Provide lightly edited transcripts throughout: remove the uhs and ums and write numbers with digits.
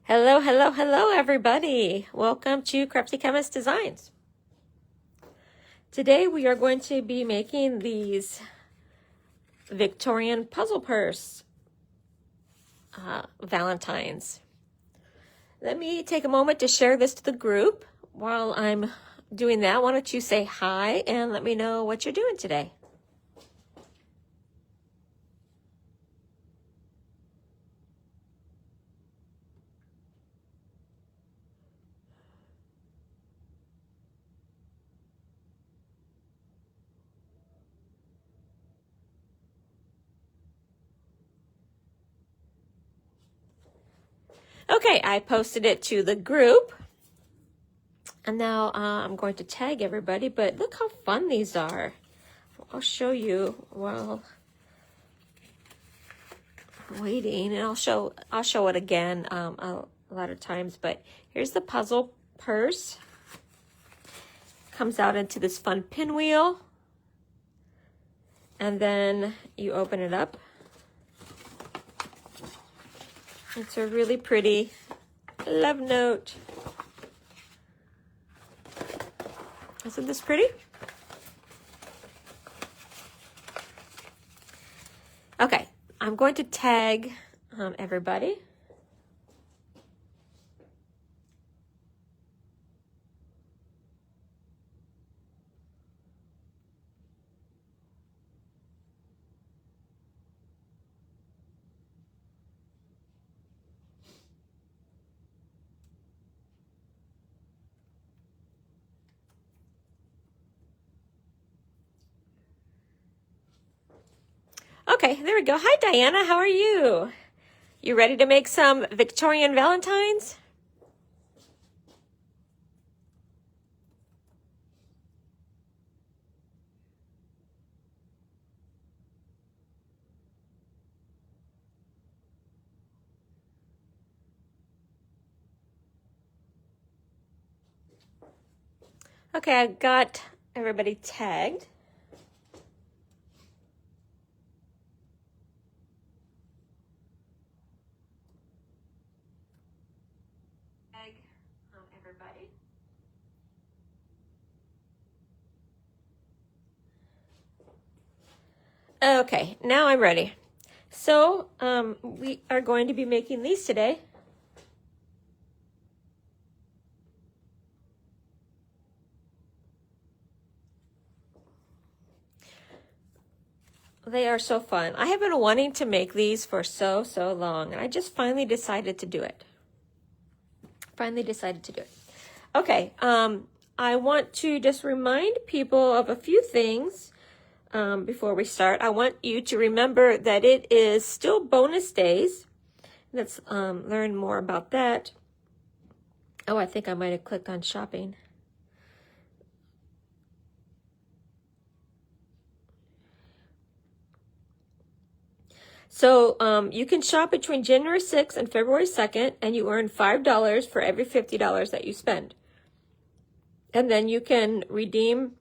Hello, hello, hello, everybody. Welcome to Crafty Chemist Designs. Today we are going to be making these Victorian Puzzle Purse Valentines. Let me take a moment to share this to the group. While I'm doing that, why don't you say hi and let me know what you're doing today. Okay, I posted it to the group. And now I'm going to tag everybody, but look how fun these are. I'll show you while I'm waiting, and I'll show it again a lot of times, but here's the puzzle purse. Comes out into this fun pinwheel. And then you open it up. It's a really pretty love note. Isn't this pretty? Okay, I'm going to tag everybody. Okay, there we go. Hi, Diana. How are you? You ready to make some Victorian Valentines? Okay, I got everybody tagged. Everybody. Okay, now I'm ready. So we are going to be making these today. They are so fun. I have been wanting to make these for so long, and I just finally decided to do it. Okay, I want to just remind people of a few things before we start. I want you to remember that it is still bonus days. Let's learn more about that. Oh, I think I might have clicked on shopping. So you can shop between January 6th and February 2nd, and you earn $5 for every $50 that you spend. And then you can redeem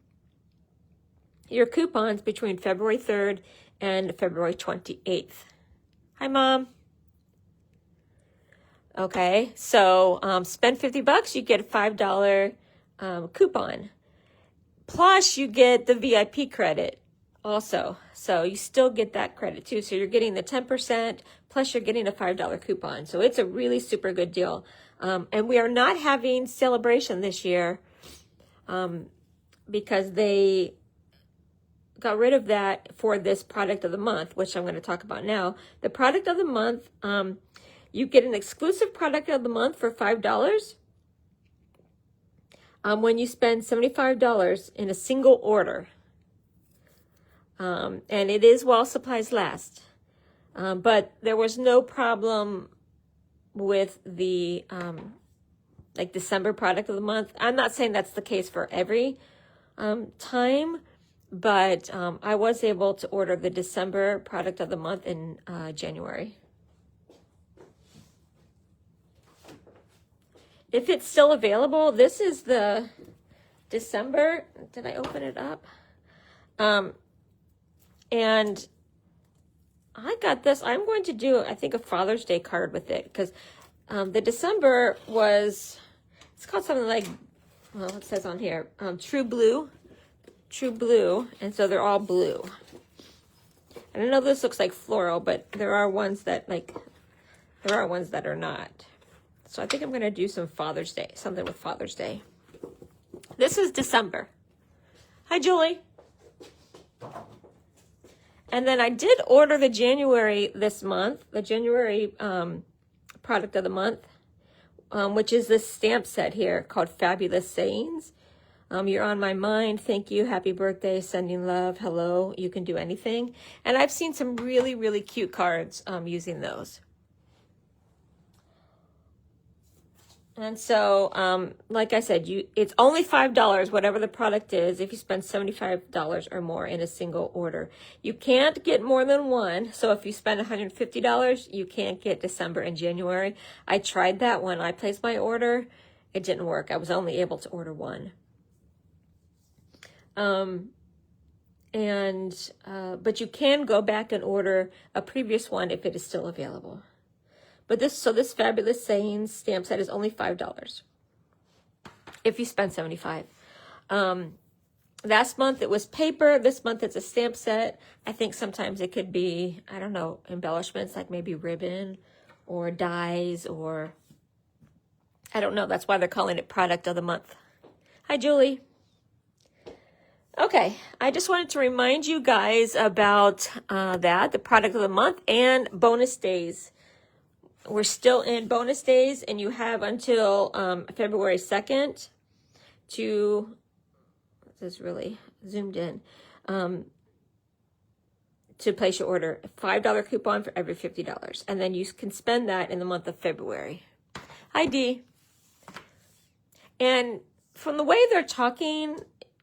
your coupons between February 3rd and February 28th. Hi, Mom. Okay, so spend $50, you get a $5 coupon. Plus, you get the VIP credit also. So you still get that credit too. So you're getting the 10%, plus you're getting a $5 coupon. So it's a really super good deal. And we are not having celebration this year because they got rid of that for this product of the month, which I'm going to talk about now. The product of the month, you get an exclusive product of the month for $5 when you spend $75 in a single order. And it is while supplies last. But there was no problem with the like December product of the month. I'm not saying that's the case for every time, but I was able to order the December product of the month in January. If it's still available, this is the December. Did I open it up? And I got this. I'm going to do, I think, a Father's Day card with it because The December was, it's called something like, well, it says on here, True Blue, and so they're all blue. And I know this looks like floral, but there are ones that are not. So I think I'm going to do some Father's Day, something with Father's Day. This is December. Hi, Julie. And then I did order the January this month, the January product of the month, which is this stamp set here called Fabulous Sayings. You're on my mind. Thank you. Happy birthday. Sending love. Hello. You can do anything. And I've seen some really, really cute cards using those. And so, like I said, it's only $5, whatever the product is, if you spend $75 or more in a single order. You can't get more than one. So if you spend $150, you can't get December and January. I tried that when I placed my order. It didn't work. I was only able to order one. But you can go back and order a previous one if it is still available. But this Fabulous Sayings stamp set is only $5 if you spend $75. Last month it was paper. This month it's a stamp set. I think sometimes it could be, I don't know, embellishments like maybe ribbon or dies or, I don't know. That's why they're calling it product of the month. Hi, Julie. Okay, I just wanted to remind you guys about the product of the month and bonus days. We're still in bonus days, and you have until February 2nd to, this is really zoomed in, to place your order. A $5 coupon for every $50. And then you can spend that in the month of February. Hi, Dee. And from the way they're talking,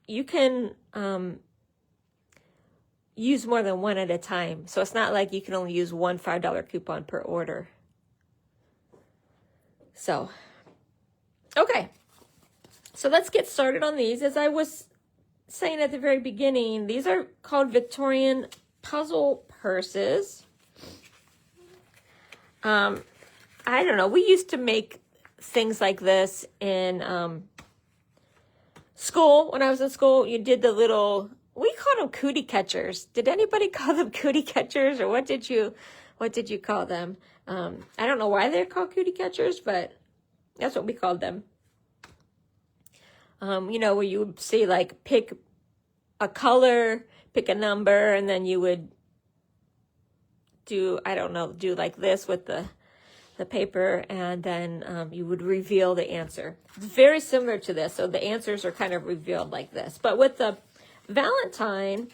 you can use more than one at a time. So it's not like you can only use one $5 coupon per order. So, okay. So let's get started on these. As I was saying at the very beginning, these are called Victorian Puzzle Purses. I don't know. We used to make things like this in school. When I was in school, you did the little, we called them cootie catchers. Did anybody call them cootie catchers, or what did you call them? I don't know why they're called cootie catchers, but that's what we called them. You know, where you would say like pick a color, pick a number, and then you would do, I don't know, do like this with the paper, and then you would reveal the answer. It's very similar to this. So the answers are kind of revealed like this. But with the Valentine,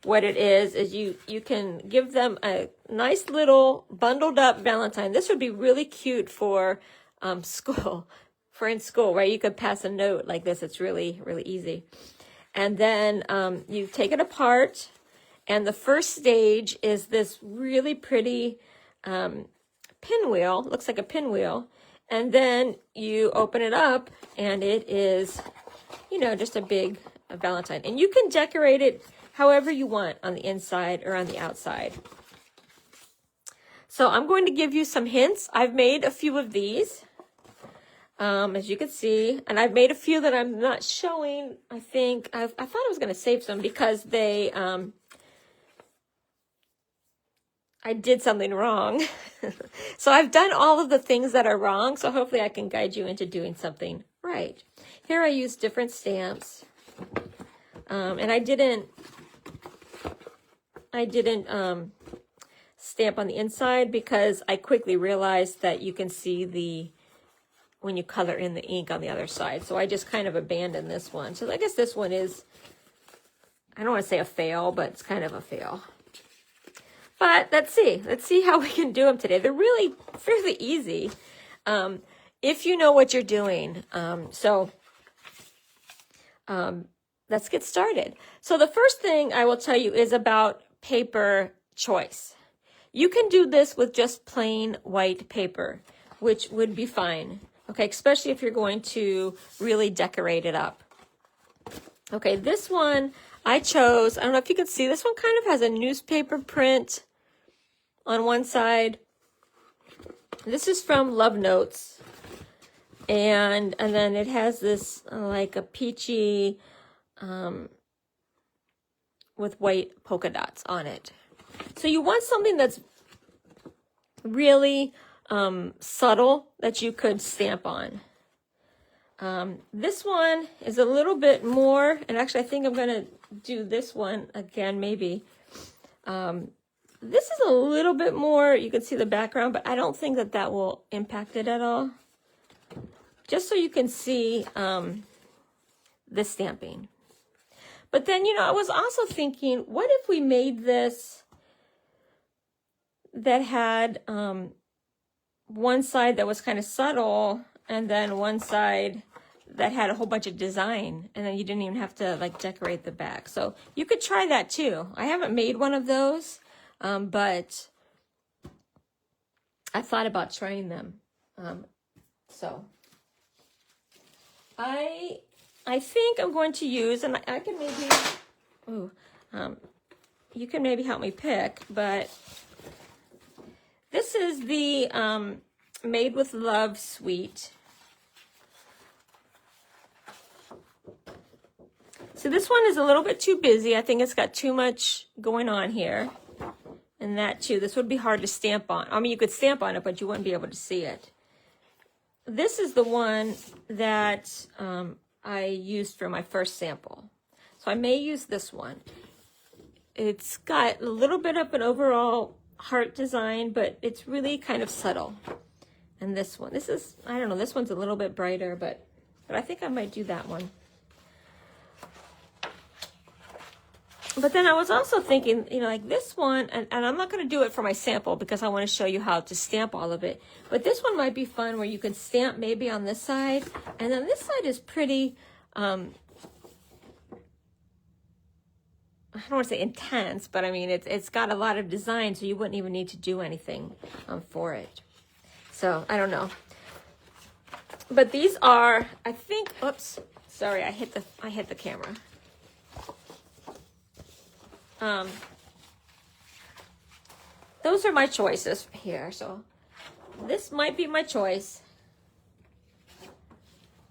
what it is you can give them a nice little bundled up Valentine. This would be really cute for school, in school, right? You could pass a note like this. It's really, really easy. And then you take it apart, and the first stage is this really pretty pinwheel. Looks like a pinwheel. And then you open it up, and it is, you know, just a big Valentine. And you can decorate it however you want on the inside or on the outside. So I'm going to give you some hints. I've made a few of these, as you can see, and I've made a few that I'm not showing. I think I thought I was going to save some because they, I did something wrong. So I've done all of the things that are wrong. So hopefully I can guide you into doing something right. Here I use different stamps. And I didn't stamp on the inside because I quickly realized that you can see when you color in the ink on the other side. So I just kind of abandoned this one. So I guess this one is, I don't want to say a fail, but it's kind of a fail. But let's see how we can do them today. They're really fairly easy if you know what you're doing. Let's get started. So the first thing I will tell you is about paper choice. You can do this with just plain white paper, which would be fine. Okay, especially if you're going to really decorate it up. Okay, this one I chose, I don't know if you can see, this one kind of has a newspaper print on one side. This is from Love Notes. And then it has this like a peachy with white polka dots on it. So you want something that's really subtle that you could stamp on. This one is a little bit more, and actually I think I'm going to do this one again maybe. This is a little bit more, you can see the background, but I don't think that that will impact it at all. Just so you can see the stamping. But then, you know, I was also thinking, what if we made this that had one side that was kind of subtle and then one side that had a whole bunch of design, and then you didn't even have to like decorate the back. So you could try that too. I haven't made one of those, but I thought about trying them. So I think I'm going to use, and I can maybe, you can maybe help me pick, but this is the Made with Love Suite. So this one is a little bit too busy. I think it's got too much going on here. And that too, this would be hard to stamp on. I mean, you could stamp on it, but you wouldn't be able to see it. This is the one that I used for my first sample. So I may use this one. It's got a little bit of an overall heart design, but it's really kind of subtle. And this one, this is, I don't know, this one's a little bit brighter, but I think I might do that one. But then I was also thinking, you know, like this one, and I'm not going to do it for my sample because I want to show you how to stamp all of it. But this one might be fun where you can stamp maybe on this side. And then this side is pretty, I don't want to say intense, but I mean, it's got a lot of design, so you wouldn't even need to do anything for it. So I don't know. But these are, I think, oops, sorry, I hit the camera. Those are my choices here, so this might be my choice.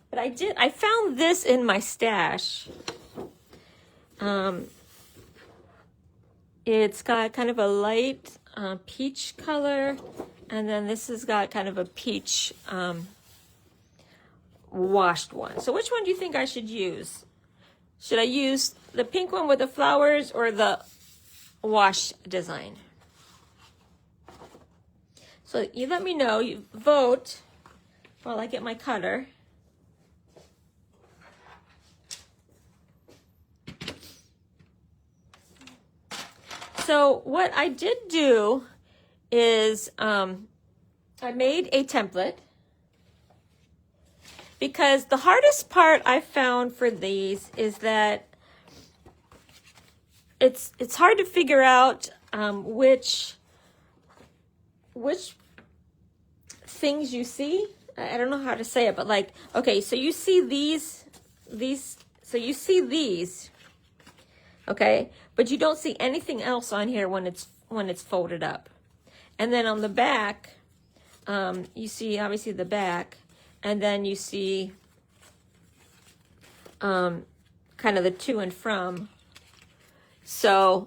But I found this in my stash. It's got kind of a light peach color, and then this has got kind of a peach washed one. So which one do you think I should use? Should I use the pink one with the flowers or the wash design? So you let me know, you vote while I get my cutter. So what I did do is I made a template, because the hardest part I found for these is that it's hard to figure out which things you see. I don't know how to say it, but like, okay, so you see these, so you see these, okay, but you don't see anything else on here when it's folded up. And then on the back, you see obviously the back, and then you see kind of the to and from. So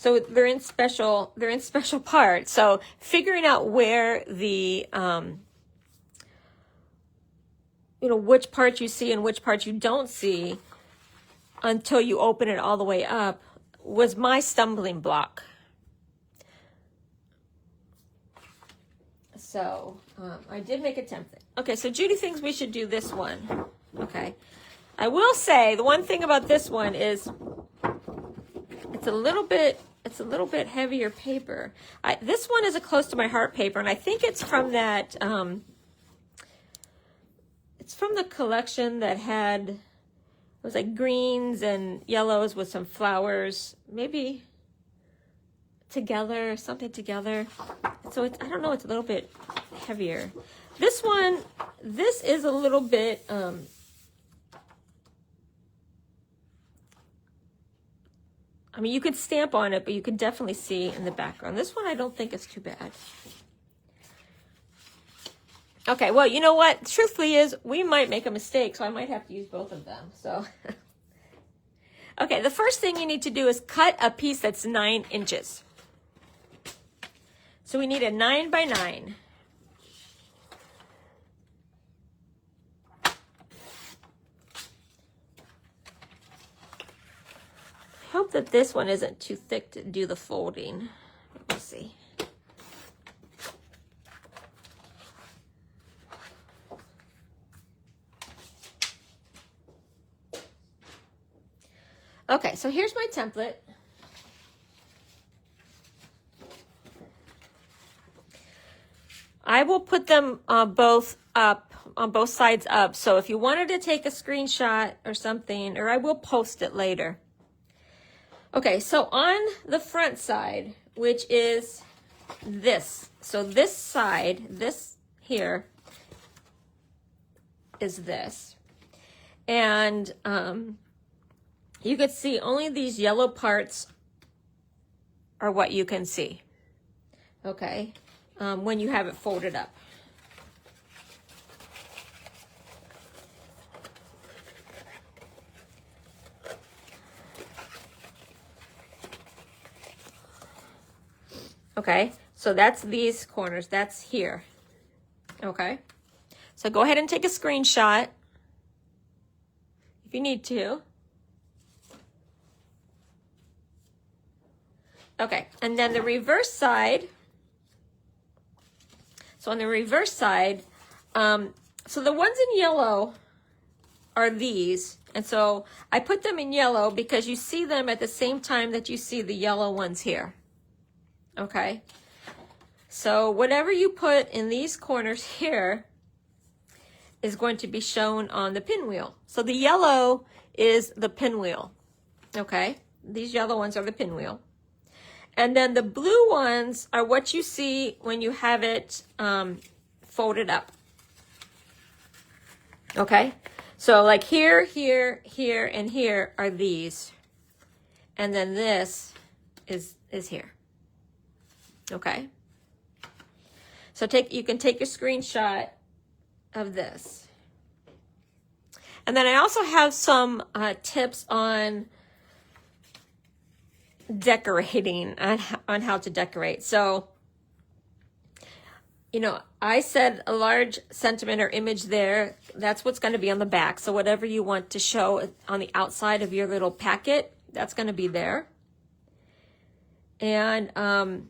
they're in special parts. So figuring out where the you know, which parts you see and which parts you don't see until you open it all the way up was my stumbling block. So I did make a template. Okay, so Judy thinks we should do this one. Okay. I will say the one thing about this one is it's a little bit heavier paper. This one is a close to my heart paper, and I think it's from that it's from the collection that had, it was like greens and yellows with some flowers, maybe together, something together. So it's, I don't know, it's a little bit heavier. This one, this is a little bit I mean, you could stamp on it, but you can definitely see in the background. This one I don't think is too bad. Okay, well, you know what? Truthfully is, we might make a mistake, so I might have to use both of them. So, okay, the first thing you need to do is cut a piece that's 9 inches. So we need a 9 by 9. I hope that this one isn't too thick to do the folding. We'll see. Okay, so here's my template. I will put them both up, on both sides up. So if you wanted to take a screenshot or something, or I will post it later. Okay, so on the front side, which is this. So this side, this here, is this. And you could see only these yellow parts are what you can see. Okay, when you have it folded up. Okay, so that's these corners, that's here. Okay, so go ahead and take a screenshot if you need to. Okay, and then the reverse side. So on the reverse side, so the ones in yellow are these. And so I put them in yellow because you see them at the same time that you see the yellow ones here. Okay, so whatever you put in these corners here is going to be shown on the pinwheel. So the yellow is the pinwheel. Okay, these yellow ones are the pinwheel. And then the blue ones are what you see when you have it folded up. Okay, so like here, here, here, and here are these. And then this is here. Okay, so you can take a screenshot of this. And then I also have some tips on decorating, on how to decorate. So, you know, I said a large sentiment or image there. That's what's going to be on the back. So whatever you want to show on the outside of your little packet, that's going to be there. And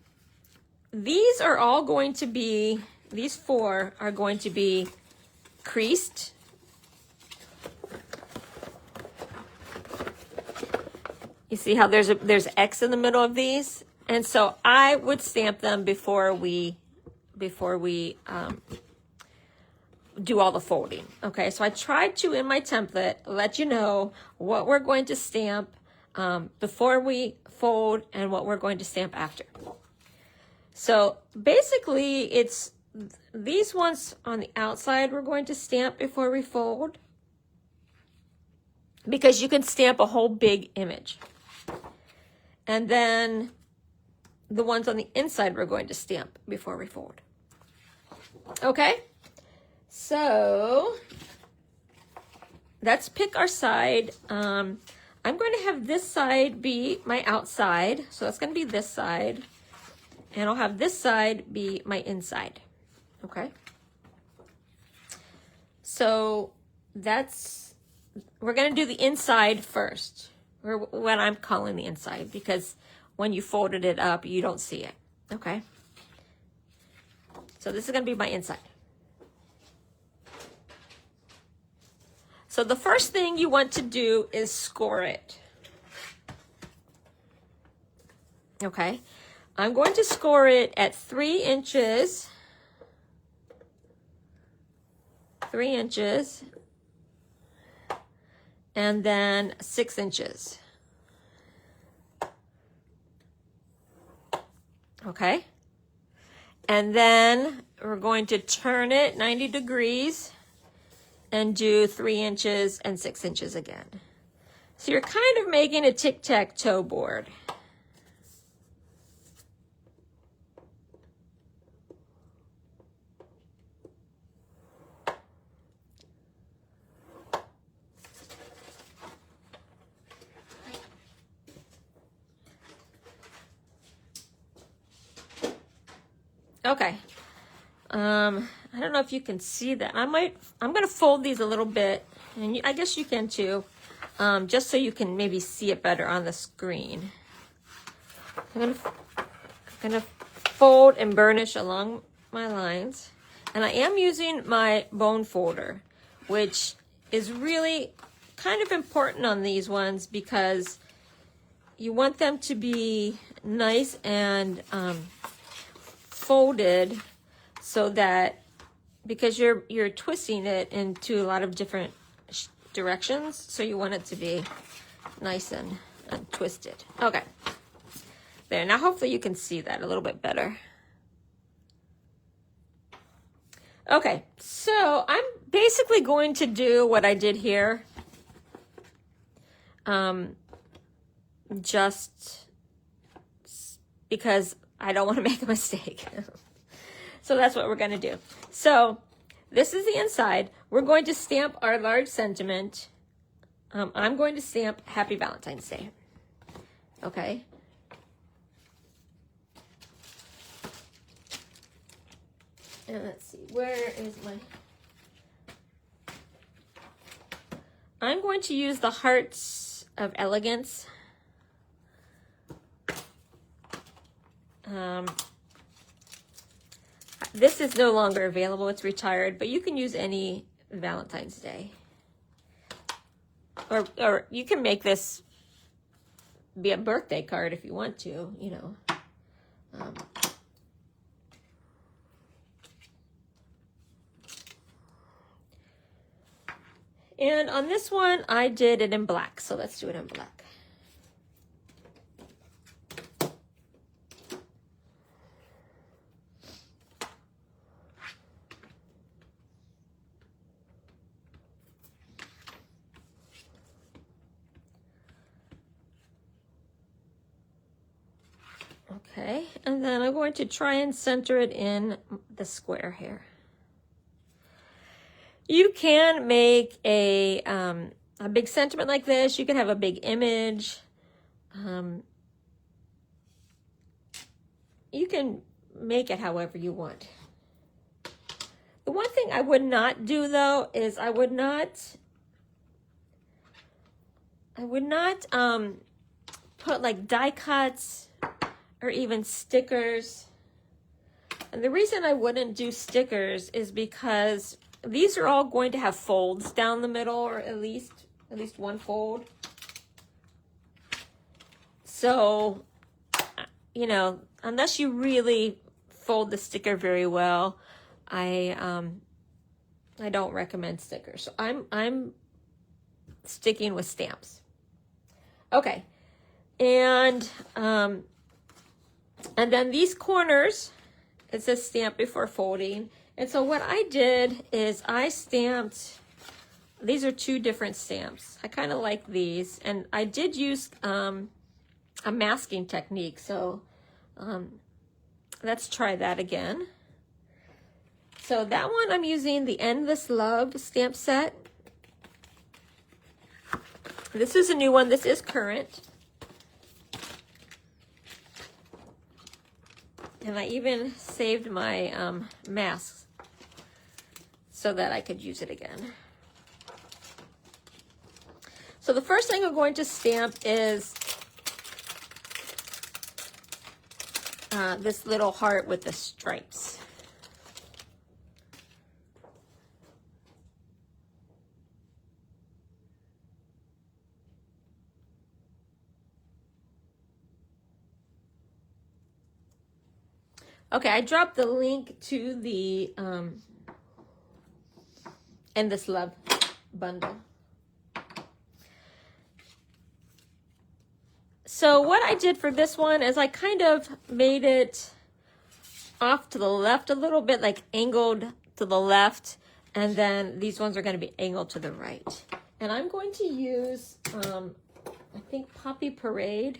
these are all going to be, these 4 are going to be creased. You see how there's X in the middle of these? And so I would stamp them before we do all the folding. Okay, so I tried to, in my template, let you know what we're going to stamp before we fold and what we're going to stamp after. So basically it's these ones on the outside we're going to stamp before we fold, because you can stamp a whole big image. And then the ones on the inside we're going to stamp before we fold. Okay, so let's pick our side. I'm going to have this side be my outside, so that's going to be this side. And I'll have this side be my inside. Okay, so we're going to do the inside first, or what I'm calling the inside, because when you folded it up, you don't see it. Okay, so this is going to be my inside. So the first thing you want to do is score it. Okay, I'm going to score it at 3 inches. 3 inches. And then 6 inches. Okay. And then we're going to turn it 90 degrees and do 3 inches and 6 inches again. So you're kind of making a tic-tac-toe board. Okay. I don't know if you can see that. I'm going to fold these a little bit, and I guess you can too, just so you can maybe see it better on the screen. I'm going to fold and burnish along my lines, and I am using my bone folder, which is really kind of important on these ones because you want them to be nice and folded, so that because you're twisting it into a lot of different directions, so you want it to be nice and twisted. Okay, there. Now hopefully you can see that a little bit better. Okay, so I'm basically going to do what I did here, just because I don't want to make a mistake. So that's what we're going to do. So this is the inside. We're going to stamp our large sentiment. I'm going to stamp Happy Valentine's Day. Okay. And let's see, where is my... I'm going to use the Hearts of Elegance. This is no longer available, it's retired, but you can use any Valentine's Day. Or you can make this be a birthday card if you want to, you know. And on this one, I did it in black, so let's do it in black. Okay, and then I'm going to try and center it in the square here. You can make a big sentiment like this. You can have a big image. You can make it however you want. The one thing I would not do though is I would not put like die cuts or even stickers. And the reason I wouldn't do stickers is because these are all going to have folds down the middle, or at least one fold. So, you know, unless you really fold the sticker very well, I don't recommend stickers. So I'm sticking with stamps. Okay, and then these corners, it says stamp before folding. And so what I did is I stamped, these are two different stamps. I kind of like these, and I did use a masking technique. So let's try that again. So that one I'm using the Endless Love stamp set. This is a new one. This is current. And I even saved my masks so that I could use it again. So the first thing I'm going to stamp is this little heart with the stripes. Okay, I dropped the link to the Endless Love bundle. So what I did for this one is I kind of made it off to the left a little bit, like angled to the left, and then these ones are going to be angled to the right. And I'm going to use I think Poppy Parade.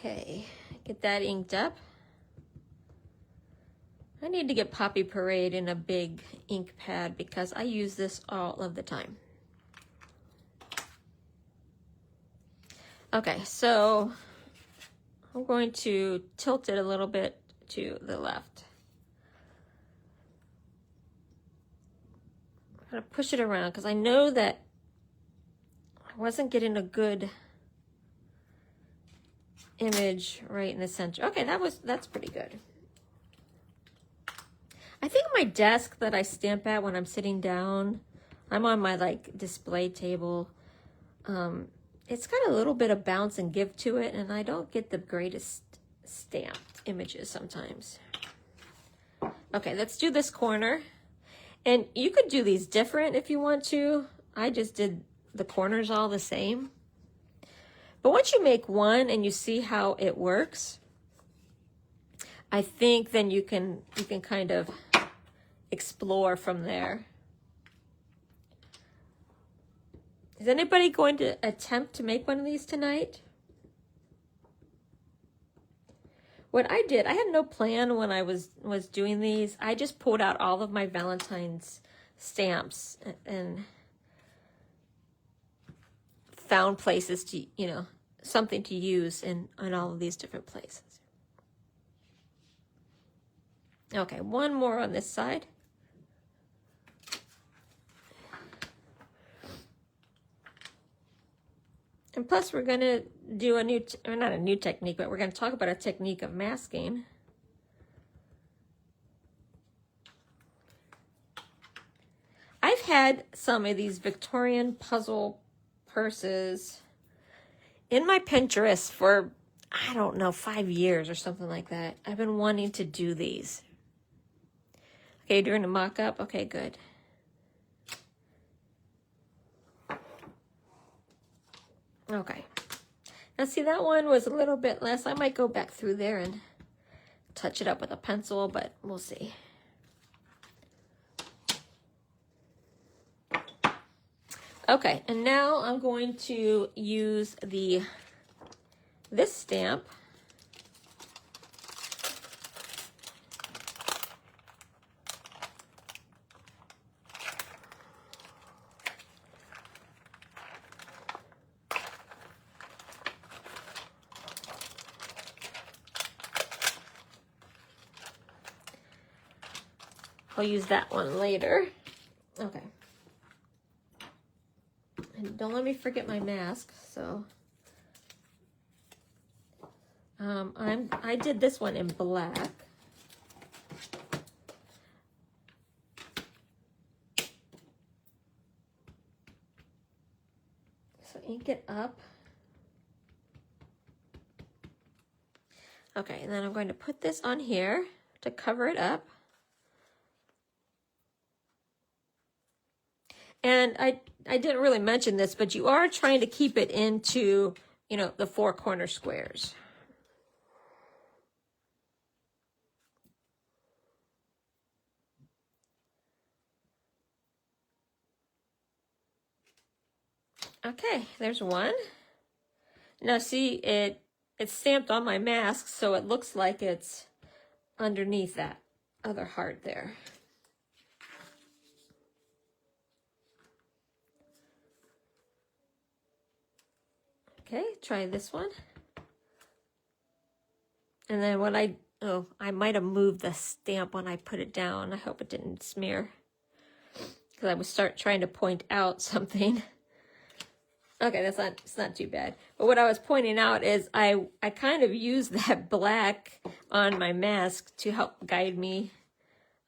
Okay, get that inked up. I need to get Poppy Parade in a big ink pad because I use this all of the time. Okay, so I'm going to tilt it a little bit to the left. I'm going to push it around because I know that I wasn't getting a good image right in the center. Okay, that's pretty good. I think my desk that I stamp at when I'm sitting down, I'm on my like display table. It's got a little bit of bounce and give to it, and I don't get the greatest stamped images sometimes. Okay, let's do this corner. And you could do these different if you want to. I just did the corners all the same. But once you make one and you see how it works, I think then you can kind of explore from there. Is anybody going to attempt to make one of these tonight? What I did, I had no plan when I was doing these. I just pulled out all of my Valentine's stamps and found places to, you know, something to use in all of these different places. Okay, one more on this side. And plus we're going to do a new, or not a new technique, but we're going to talk about a technique of masking. I've had some of these Victorian puzzle purses in my Pinterest for, I don't know, 5 years or something like that. I've been wanting to do these. Okay, you're doing a mock-up? Okay, good. Okay. Now see, that one was a little bit less. I might go back through there and touch it up with a pencil, but we'll see. Okay, and now I'm going to use this stamp. I'll use that one later. Okay. And don't let me forget my mask. So I did this one in black. So ink it up. Okay, and then I'm going to put this on here to cover it up. And I didn't really mention this, but you are trying to keep it into, you know, the 4 corner squares. Okay, there's one. Now see, it's stamped on my mask, so it looks like it's underneath that other heart there. Okay, try this one. And then what I might have moved the stamp when I put it down. I hope it didn't smear, because I was trying to point out something. Okay, it's not too bad. But what I was pointing out is I kind of used that black on my mask to help guide me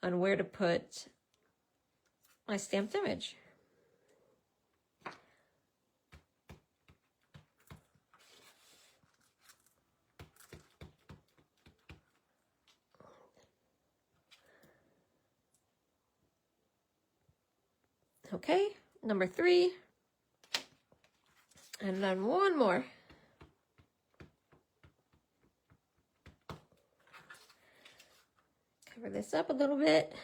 on where to put my stamped image. Okay, number 3. And then one more. Cover this up a little bit.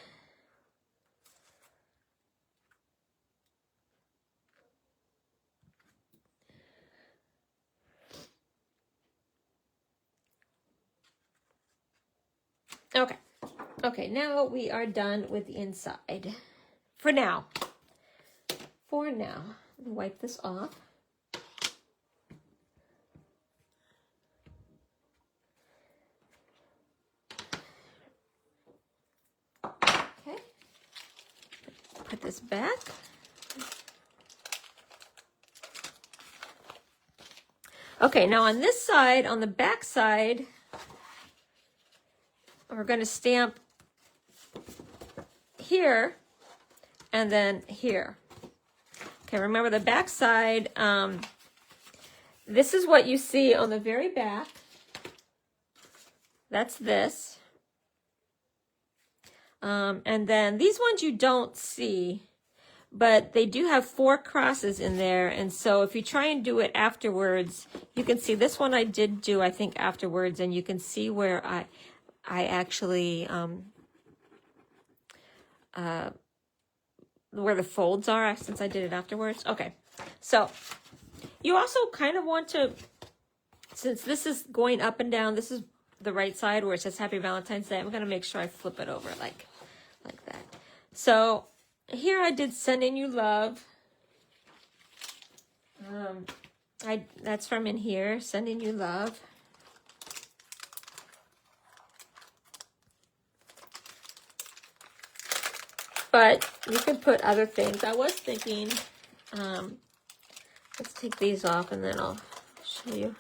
Okay. Okay, now we are done with the inside. For now. For now. Wipe this off. Okay. Put this back. Okay, now on this side, on the back side, we're going to stamp here and then here. Okay, remember the back side, this is what you see on the very back. That's this. And then these ones you don't see, but they do have 4 crosses in there. And so if you try and do it afterwards, you can see this one I did do, I think, afterwards, and you can see where I actually, where the folds are since I did it afterwards. Okay, so you also kind of want to, since this is going up and down, this is the right side where it says Happy Valentine's Day. I'm going to make sure I flip it over like that. So here I did Sending You Love. That's from in here, Sending You Love. But you can put other things. I was thinking, let's take these off and then I'll show you.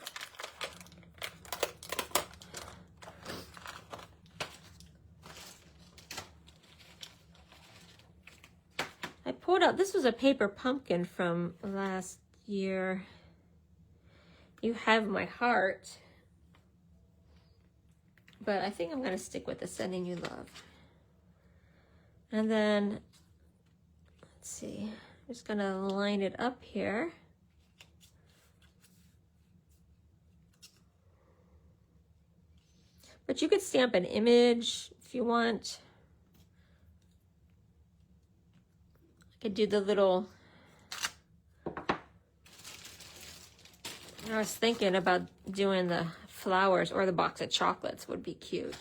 I pulled out, this was a paper pumpkin from last year. You Have My Heart. But I think I'm going to stick with the Sending You Love. And then, let's see, I'm just going to line it up here. But you could stamp an image if you want. I could do the little, I was thinking about doing the flowers, or the box of chocolates would be cute.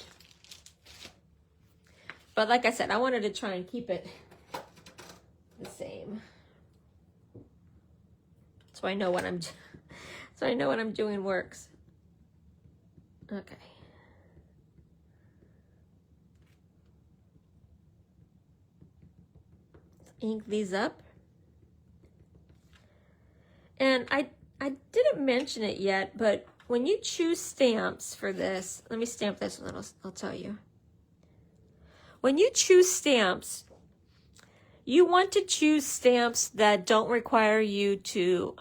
But like I said, I wanted to try and keep it the same. So I know what I'm doing works. Okay. Ink these up. And I didn't mention it yet, but when you choose stamps for this, let me stamp this and then I'll tell you. When you choose stamps, you want to choose stamps that don't require you to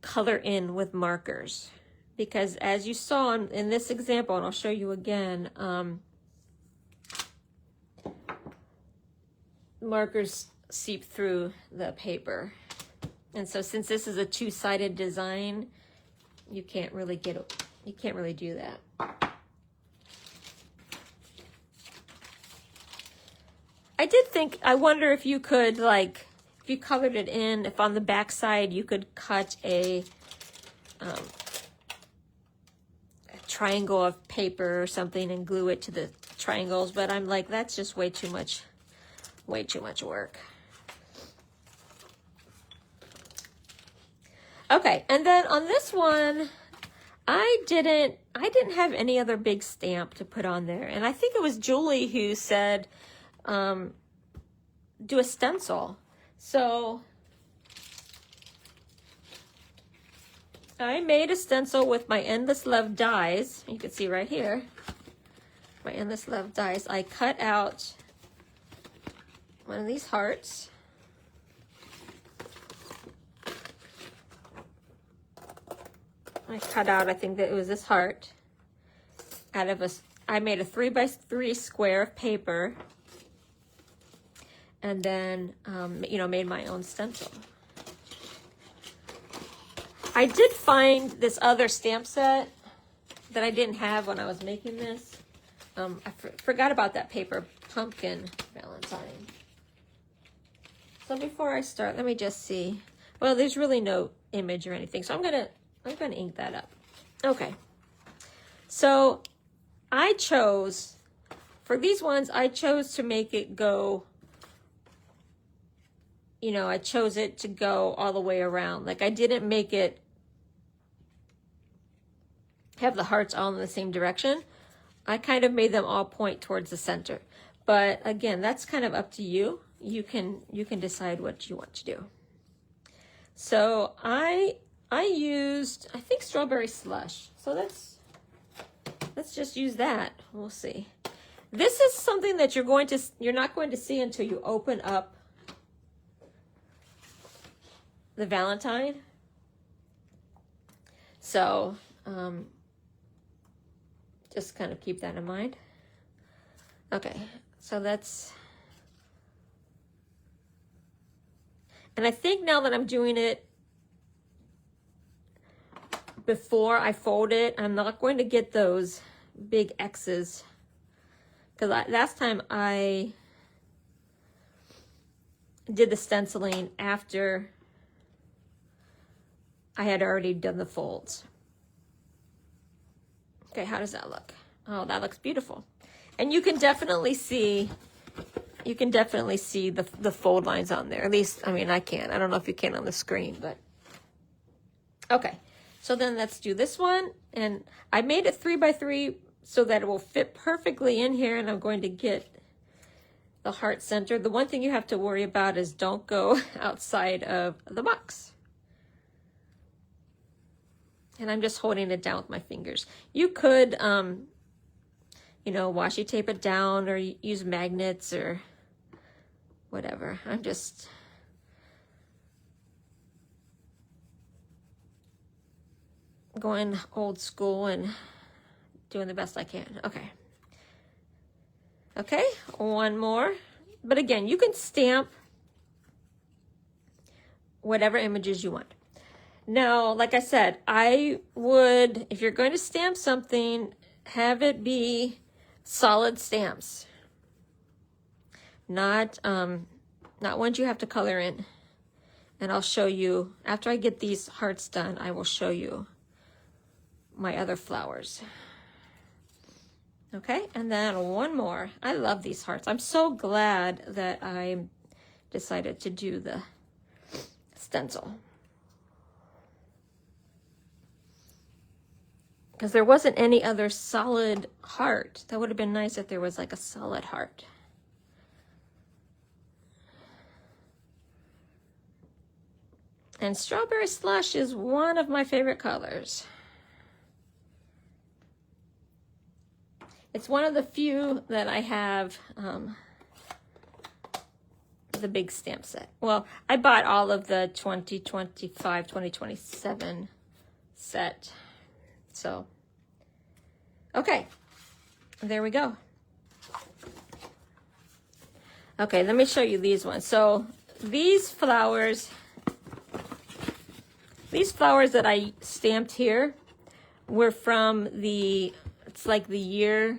color in with markers. Because as you saw in this example, and I'll show you again, markers seep through the paper. And so since this is a two-sided design, you can't really do that. I did think, I wonder if you could, like, if you colored it in, if on the back side you could cut a triangle of paper or something and glue it to the triangles, but I'm like, that's just way too much work. Okay, and then on this one, I didn't have any other big stamp to put on there, and I think it was Julie who said, do a stencil. So I made a stencil with my Endless Love dies. You can see right here, my Endless Love dies. I cut out one of these hearts. I cut out, I think that it was this heart out of I made a 3x3 square of paper. and then, you know, made my own stencil. I did find this other stamp set that I didn't have when I was making this. I forgot about that paper pumpkin Valentine. So before I start, let me just see. Well, there's really no image or anything, so I'm gonna ink that up. Okay. So I chose, for these ones, I chose to make it go, you know, I chose it to go all the way around. Like I didn't make it have the hearts all in the same direction. I kind of made them all point towards the center. But again, that's kind of up to you. You can decide what you want to do. So I used, I think, strawberry slush. So let's just use that. We'll see. This is something that you're not going to see until you open up the Valentine. So just kind of keep that in mind. Okay, so that's, and I think now that I'm doing it before I fold it, I'm not going to get those big X's, because last time I did the stenciling after I had already done the folds. Okay, how does that look? Oh, that looks beautiful. And you can definitely see the fold lines on there. At least, I mean, I can. I don't know if you can on the screen, but okay. So then let's do this one. And I made it 3x3 so that it will fit perfectly in here, and I'm going to get the heart center. The one thing you have to worry about is don't go outside of the box. And I'm just holding it down with my fingers. You could, you know, washi tape it down or use magnets or whatever. I'm just going old school and doing the best I can. Okay. Okay, one more. But again, you can stamp whatever images you want. Now, like I said, I would, if you're going to stamp something, have it be solid stamps. Not ones you have to color in. And I'll show you, after I get these hearts done, I will show you my other flowers. Okay, and then one more. I love these hearts. I'm so glad that I decided to do the stencil, because there wasn't any other solid heart. That would have been nice if there was like a solid heart. And strawberry slush is one of my favorite colors. It's one of the few that I have the big stamp set. Well, I bought all of the 2025, 2027 set. So, okay, there we go. Okay, let me show you these ones. So these flowers that I stamped here were from the, it's like the year,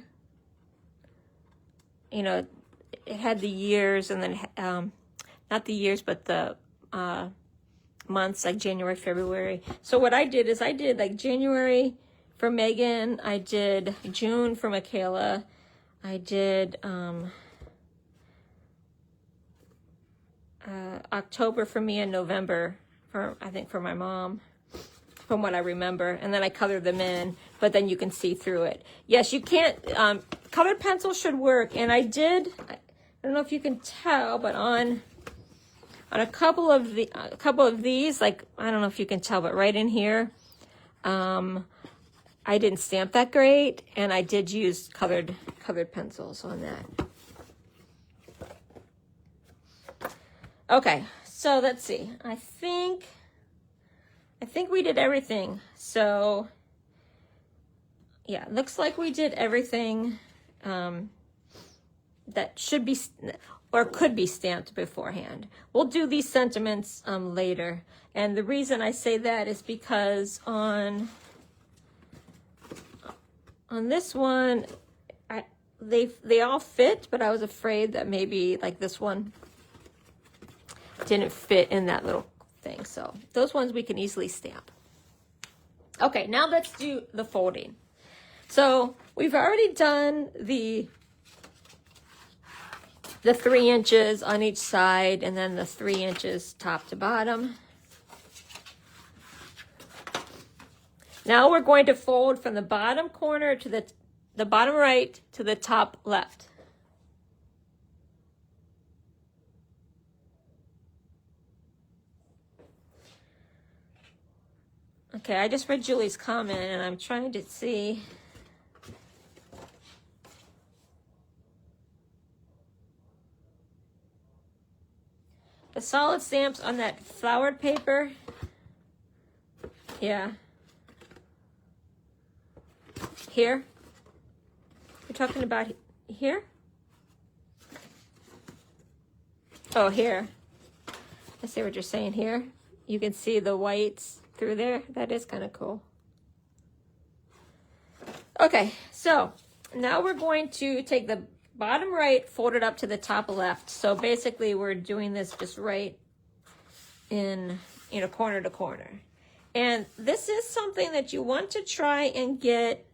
you know, it had the years, and then not the years, but the months, like January, February. So what I did is I did like January for Megan, I did June for Michaela, I did October for me, and November for, I think, for my mom, from what I remember. And then I colored them in, but then you can see through it. Yes, you can't, colored pencil should work. And I did, I don't know if you can tell, but on a couple of these, like, I don't know if you can tell, but right in here, I didn't stamp that great, and I did use colored pencils on that. Okay, so let's see. I think we did everything. So yeah, looks like we did everything that should be, or could be stamped beforehand. We'll do these sentiments later. And the reason I say that is because on this one, they all fit, but I was afraid that maybe like this one didn't fit in that little thing. So those ones we can easily stamp. Okay, now let's do the folding. So we've already done the 3 inches on each side and then the 3 inches top to bottom. Now we're going to fold from the bottom corner to the bottom right to the top left. Okay, I just read Julie's comment and I'm trying to see. The solid stamps on that flowered paper. Yeah. Here? You're talking about here? Oh, here. I see what you're saying here. You can see the whites through there. That is kind of cool. Okay, so now we're going to take the bottom right, fold it up to the top left. So basically we're doing this just right in, corner to corner. And this is something that you want to try and get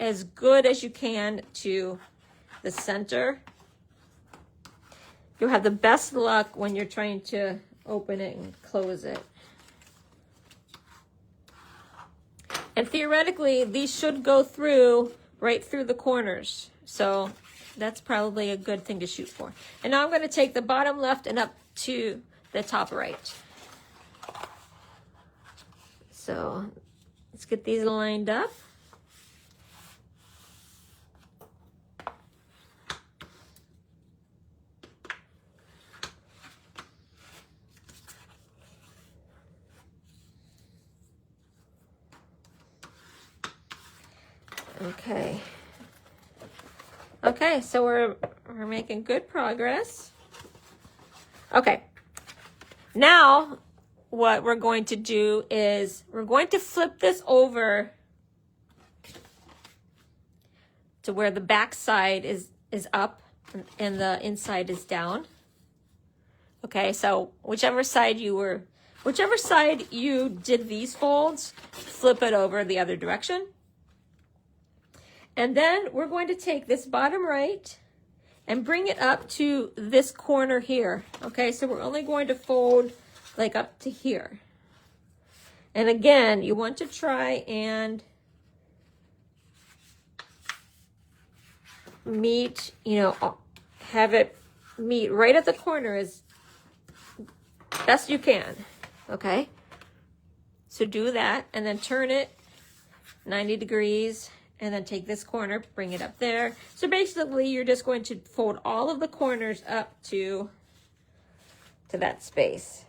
as good as you can to the center. You'll have the best luck when you're trying to open it and close it. And theoretically, these should go through right through the corners. So that's probably a good thing to shoot for. And now I'm going to take the bottom left and up to the top right. So let's get these lined up. Okay. Okay, so we're making good progress. Okay. Now what we're going to do is we're going to flip this over to where the back side is up and the inside is down. Okay, so whichever side you did these folds, flip it over the other direction. And then we're going to take this bottom right and bring it up to this corner here. Okay, so we're only going to fold like up to here. And again, you want to try and meet, have it meet right at the corner as best you can. Okay, so do that and then turn it 90 degrees. And then take this corner, bring it up there. So basically, you're just going to fold all of the corners up to that space.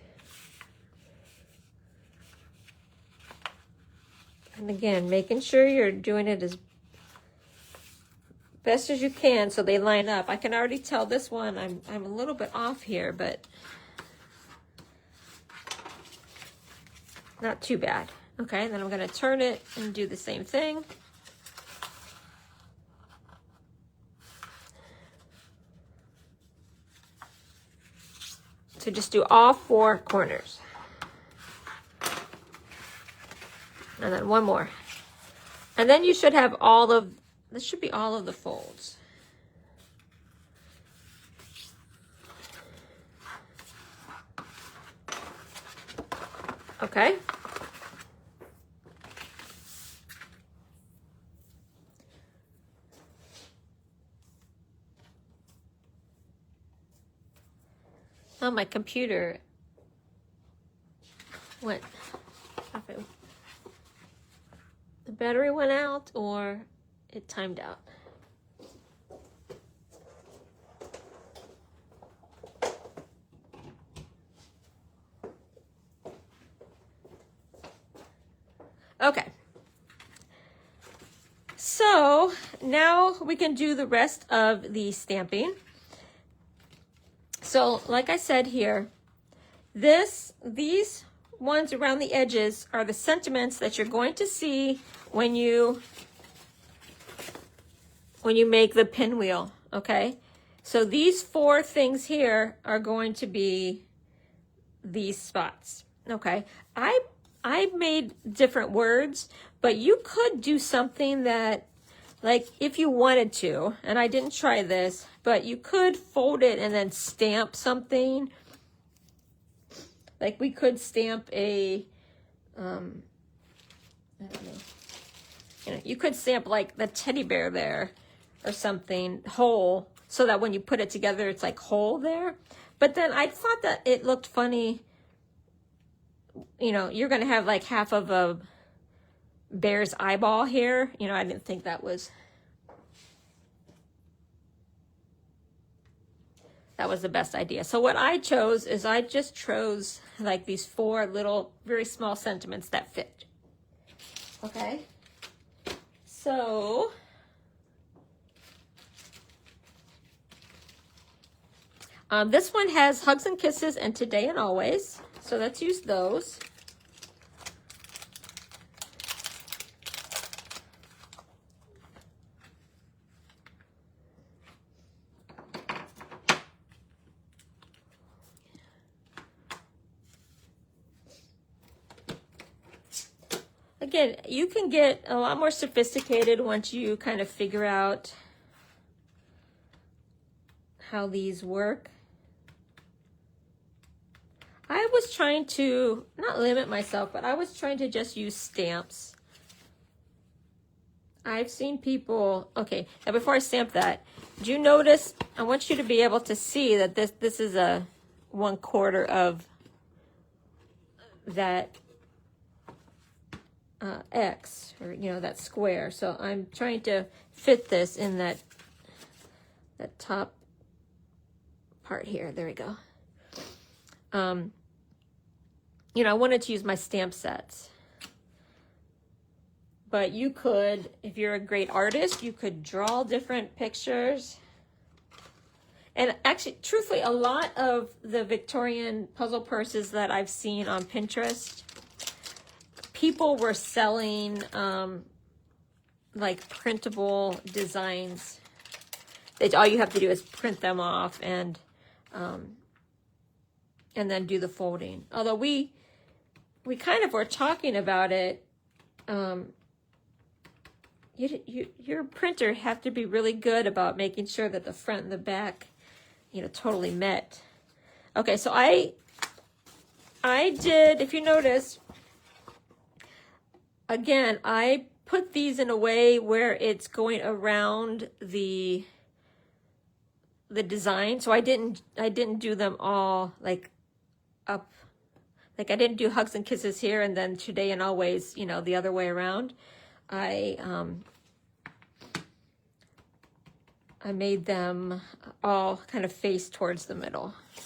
And again, making sure you're doing it as best as you can so they line up. I can already tell this one, I'm a little bit off here, but not too bad. Okay, and then I'm going to turn it and do the same thing. So just do all 4 corners. And then one more. And then you should have this should be all of the folds. Okay. Oh, my computer went. The battery went out or it timed out. Okay. So now we can do the rest of the stamping. So like I said here, these ones around the edges are the sentiments that you're going to see when you make the pinwheel, okay? So these 4 things here are going to be these spots, okay? I made different words, but you could do something that, like if you wanted to, and I didn't try this, but you could fold it and then stamp something. Like we could stamp a, I don't know, you know, you could stamp like the teddy bear there or something whole, so that when you put it together, it's like whole there. But then I thought that it looked funny. You know, you're going to have like half of a bear's eyeball here. You know, I didn't think that was the best idea. So what I chose is I just chose like these 4 little, very small sentiments that fit. Okay. So this one has hugs and kisses and today and always. So let's use those. Again, you can get a lot more sophisticated once you kind of figure out how these work. I was trying to not limit myself, but I was trying to just use stamps. I've seen people, okay, now before I stamp that, do you notice, I want you to be able to see that this is a 1/4 of that X, or you know, that square. So I'm trying to fit this in that top part here. There we go. You know, I wanted to use my stamp sets. But you could, if you're a great artist, you could draw different pictures. And actually, truthfully, a lot of the Victorian puzzle purses that I've seen on Pinterest, people were selling like printable designs. All you have to do is print them off and then do the folding. Although we kind of were talking about it. Your printer have to be really good about making sure that the front and the back, you know, totally met. Okay, so I did, if you notice, again, I put these in a way where it's going around the design. So I didn't do them all like up, like I didn't do hugs and kisses here and then today and always, you know, the other way around. I made them all kind of face towards the middle. So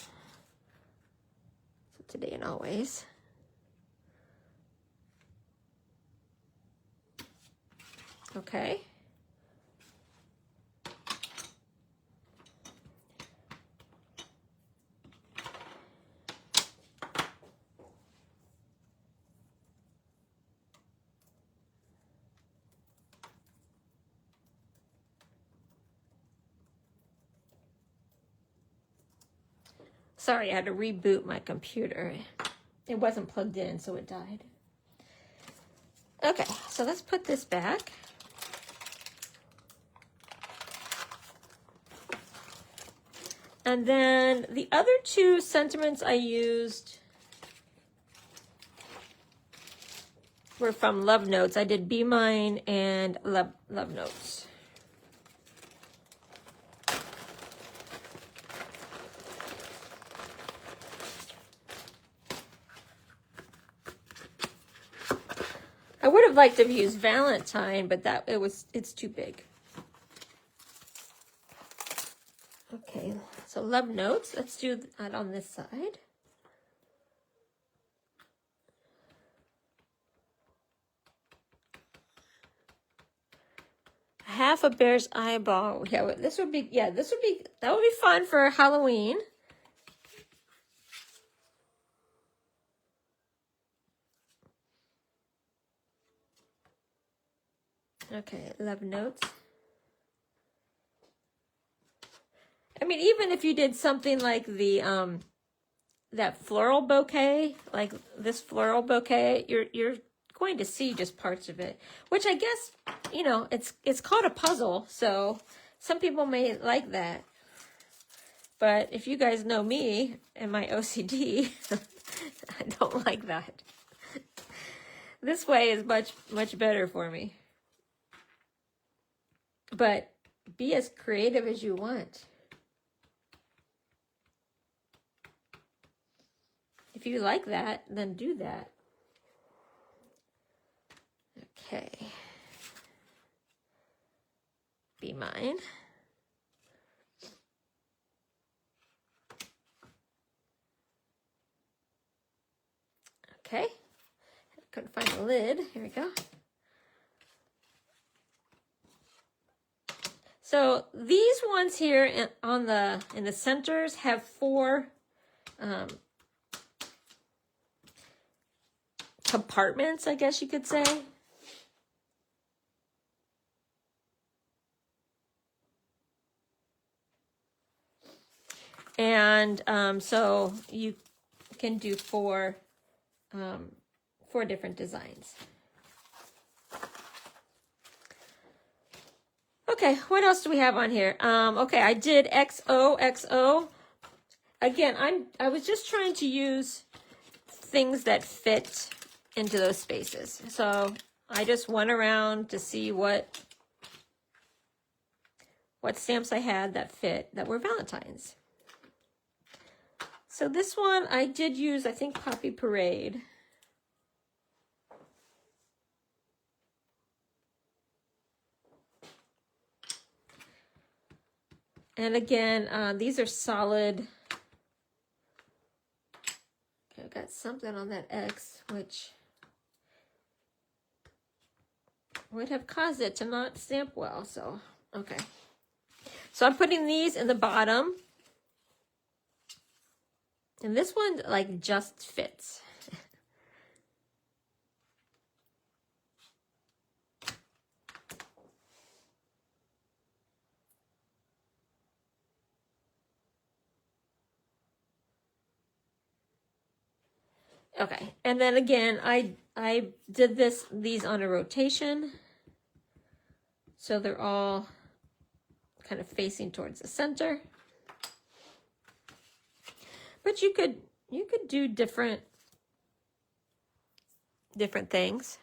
today and always. Okay. Sorry, I had to reboot my computer. It wasn't plugged in, so it died. Okay, so let's put this back. And then the other 2 sentiments I used were from Love Notes. I did Be Mine and Love Notes. I would have liked to have used Valentine, but it's too big. Okay, so Love Notes. Let's do that on this side. Half a bear's eyeball. Yeah, that would be fun for Halloween. Okay, love notes. I mean, even if you did something like the that floral bouquet, like this floral bouquet, you're going to see just parts of it, which I guess, you know, it's called a puzzle, so some people may like that. But if you guys know me and my OCD, I don't like that. This way is much better for me. But be as creative as you want. If you like that, then do that. Okay. Be mine. Okay. Couldn't find the lid. Here we go. So these ones here in the centers have 4 compartments, I guess you could say. And so you can do 4 different designs. Okay, what else do we have on here? Okay, I did XOXO. Again, I was just trying to use things that fit into those spaces. So I just went around to see what stamps I had that fit, that were Valentines. So this one I did use, I think, Poppy Parade. And again, these are solid. Okay, I've got something on that X, which would have caused it to not stamp well, so, okay. So I'm putting these in the bottom. And this one, like, just fits. Okay, and then again, I did these on a rotation. So they're all kind of facing towards the center. But you could do different things.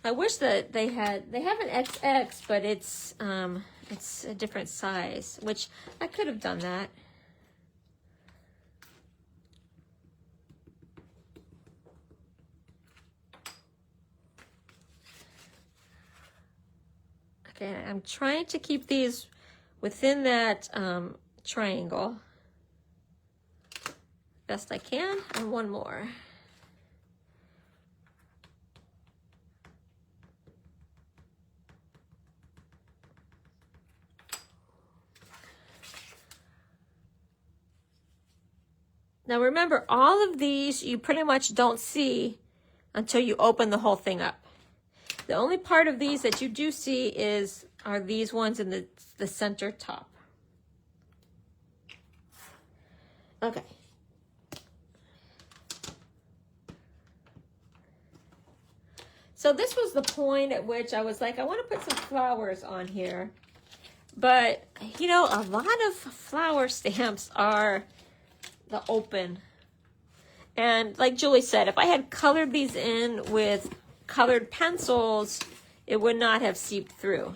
I wish that they have an XX, but it's a different size, which I could have done that. Okay, I'm trying to keep these within that triangle best I can, and one more. Now remember, all of these you pretty much don't see until you open the whole thing up. The only part of these that you do see are these ones in the center top. Okay. So this was the point at which I was like, I want to put some flowers on here. But, you know, a lot of flower stamps are the open. And like Julie said, if I had colored these in with colored pencils, it would not have seeped through.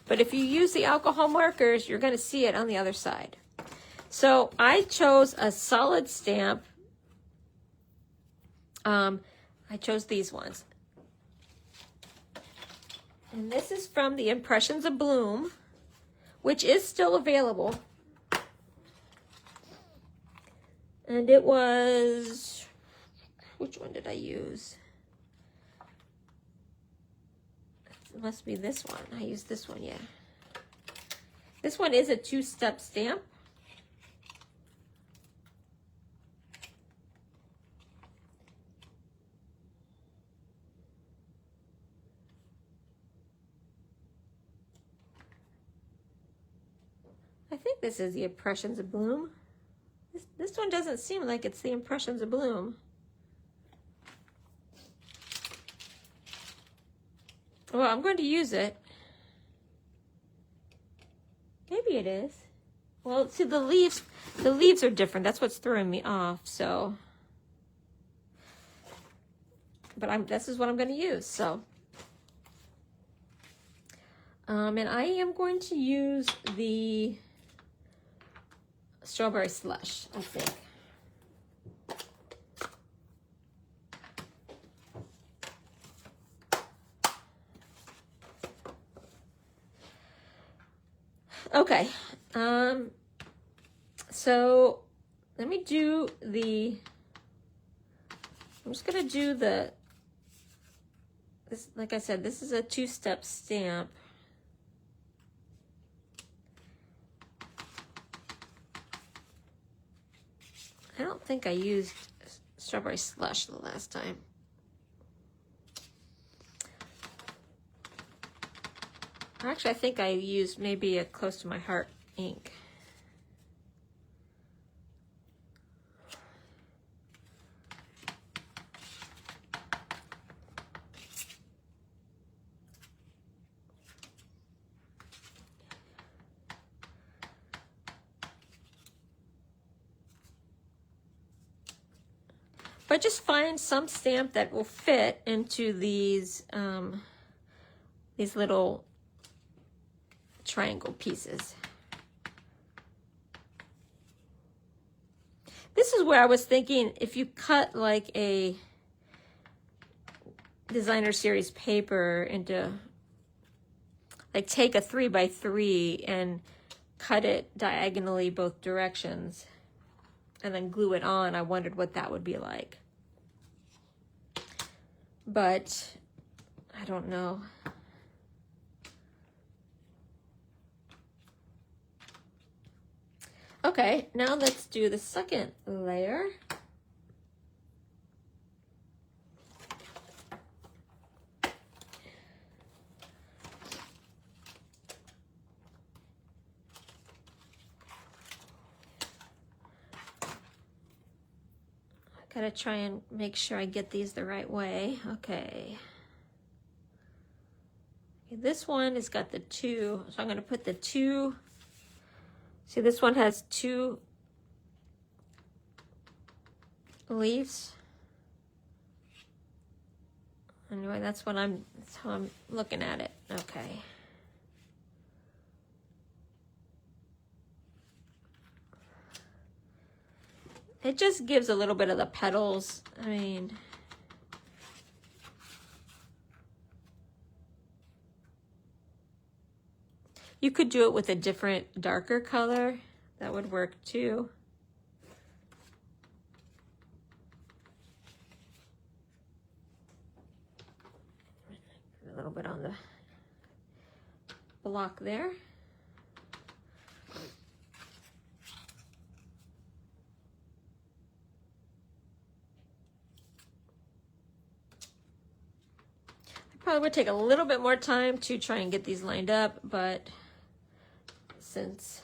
But if you use the alcohol markers, you're going to see it on the other side. So I chose a solid stamp. I chose these ones. And this is from the Impressions of Bloom, which is still available. And it was, which one did I use? It must be this one. I used this one, yeah. This one is a 2-step stamp. I think this is the Impressions of Bloom. This one doesn't seem like it's the Impressions of Bloom. Well, I'm going to use it. Maybe it is. Well, see, the leaves are different. That's what's throwing me off, so. But this is what I'm going to use, so. And I am going to use the Strawberry Slush, I think. Okay, so let me do I'm just gonna do this, like I said, this is a two-step stamp. I don't think I used Strawberry Slush the last time. Actually, I think I used maybe a Close to My Heart ink. But just find some stamp that will fit into these little triangle pieces. This is where I was thinking, if you cut like a designer series paper into, like take a 3x3 and cut it diagonally both directions and then glue it on, I wondered what that would be like. But I don't know. Okay, now let's do the second layer. Gotta try and make sure I get these the right way. Okay. This one has got the two, so I'm gonna put the two. See, this one has two leaves. Anyway, that's how I'm looking at it. Okay. It just gives a little bit of the petals. I mean, you could do it with a different, darker color. That would work too. A little bit on the block there. Probably would take a little bit more time to try and get these lined up, but since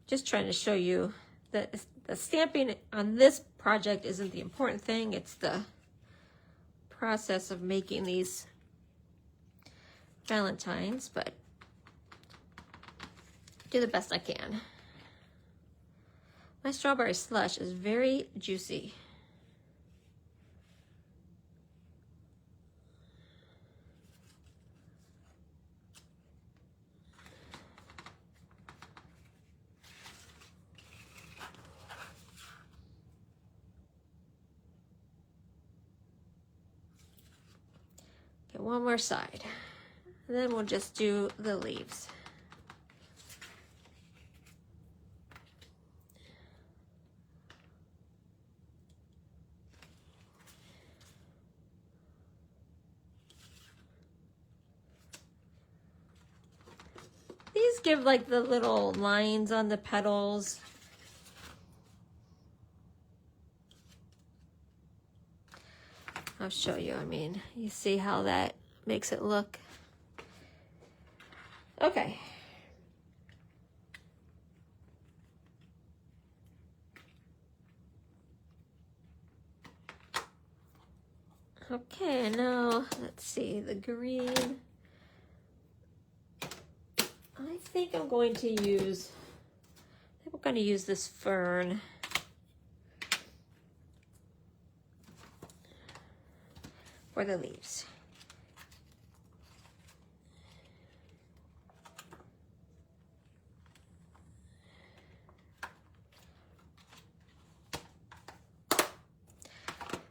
just trying to show you that the stamping on this project isn't the important thing, it's the process of making these Valentines, but do the best I can. My Strawberry Slush is very juicy. One more side, and then we'll just do the leaves. These give like the little lines on the petals. I'll show you. I mean, you see how that makes it look. Okay. Okay, and now let's see the green. I think I'm going to use, we're going to use this fern. For the leaves.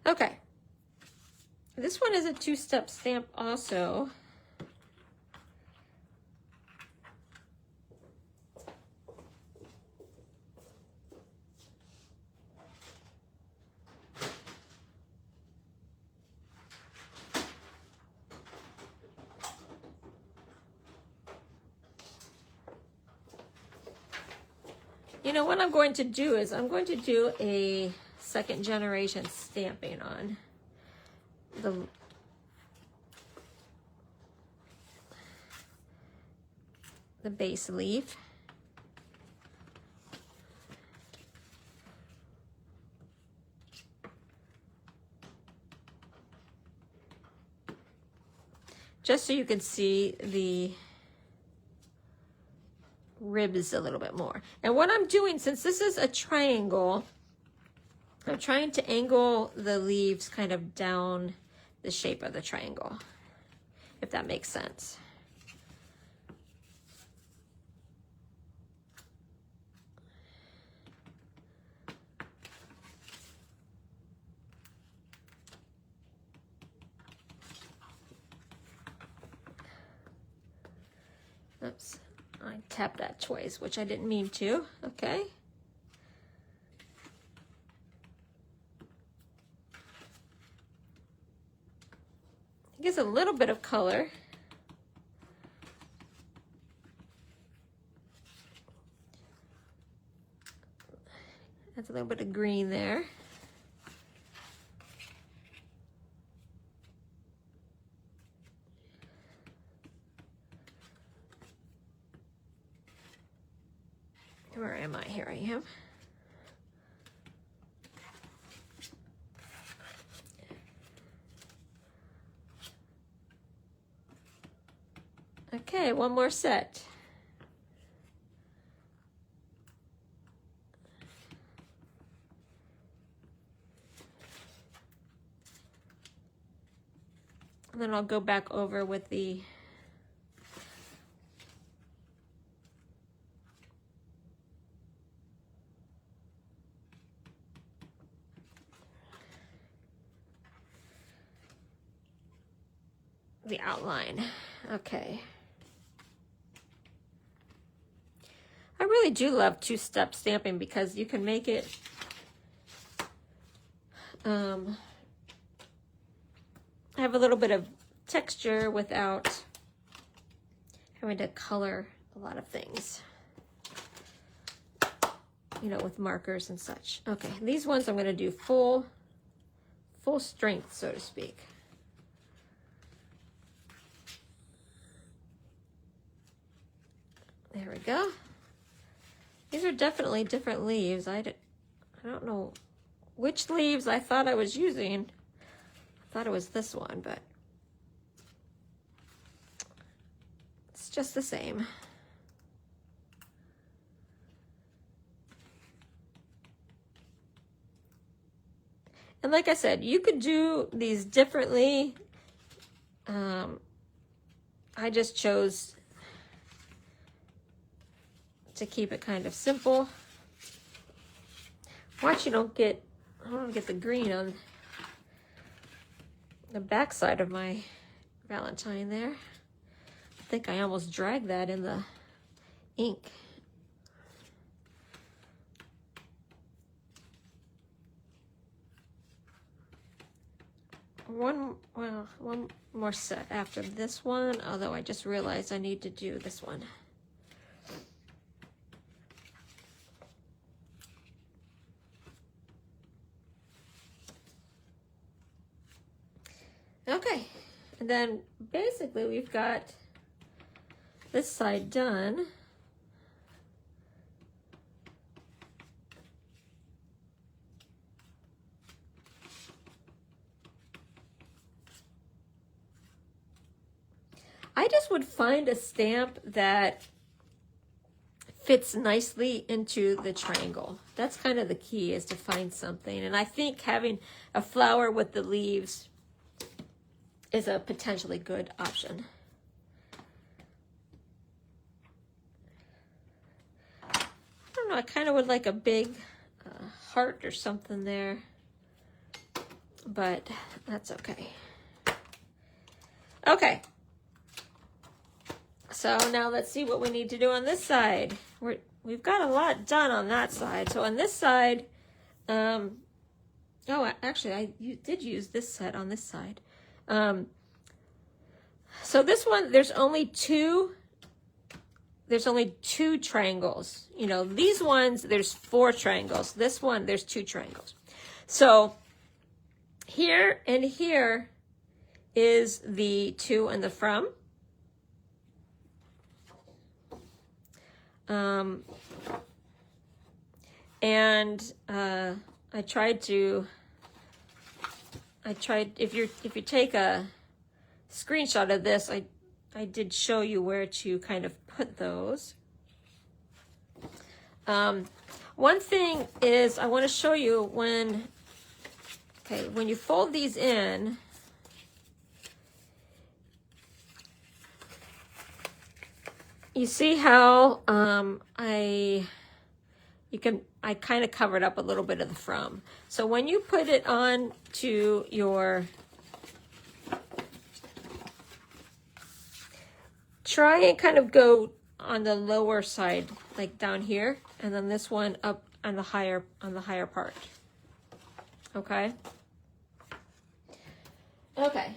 Okay. This one is a two-step stamp also. You know, what I'm going to do is I'm going to do a second generation stamping on the base leaf. Just so you can see the ribs a little bit more. And what I'm doing, since this is a triangle, I'm trying to angle the leaves kind of down the shape of the triangle, if that makes sense. Oops, I tapped that twice, which I didn't mean to. Okay. It gives a little bit of color. That's a little bit of green there. Where am I? Here I am. Okay, one more set. And then I'll go back over with the outline. Okay. I really do love two-step stamping because you can make it have a little bit of texture without having to color a lot of things, you know, with markers and such. Okay, these ones I'm going to do full strength, so to speak. There we go. These are definitely different leaves. I don't know which leaves I thought I was using. I thought it was this one, but it's just the same. And like I said, you could do these differently. I just chose to keep it kind of simple. Watch I don't get the green on the back side of my Valentine there. I think I almost dragged that in the ink. One more set after this one, although I just realized I need to do this one. Okay, and then basically we've got this side done. I just would find a stamp that fits nicely into the triangle. That's kind of the key, is to find something. And I think having a flower with the leaves is a potentially good option. I don't know, I kind of would like a big heart or something there, but that's okay. Okay. So now let's see what we need to do on this side. We've got a lot done on that side. So on this side, oh, actually, I did use this set on this side. So this one, there's only two triangles. You know, these ones, there's 4 triangles. This one, there's 2 triangles. So here and here is the to and the from. I tried, if you take a screenshot of this, I did show you where to kind of put those. One thing is, I want to show you when you fold these in, you see how I kind of covered up a little bit of the from. So when you put it on to your, try and kind of go on the lower side, like down here, and then this one up on the higher part. Okay. Okay.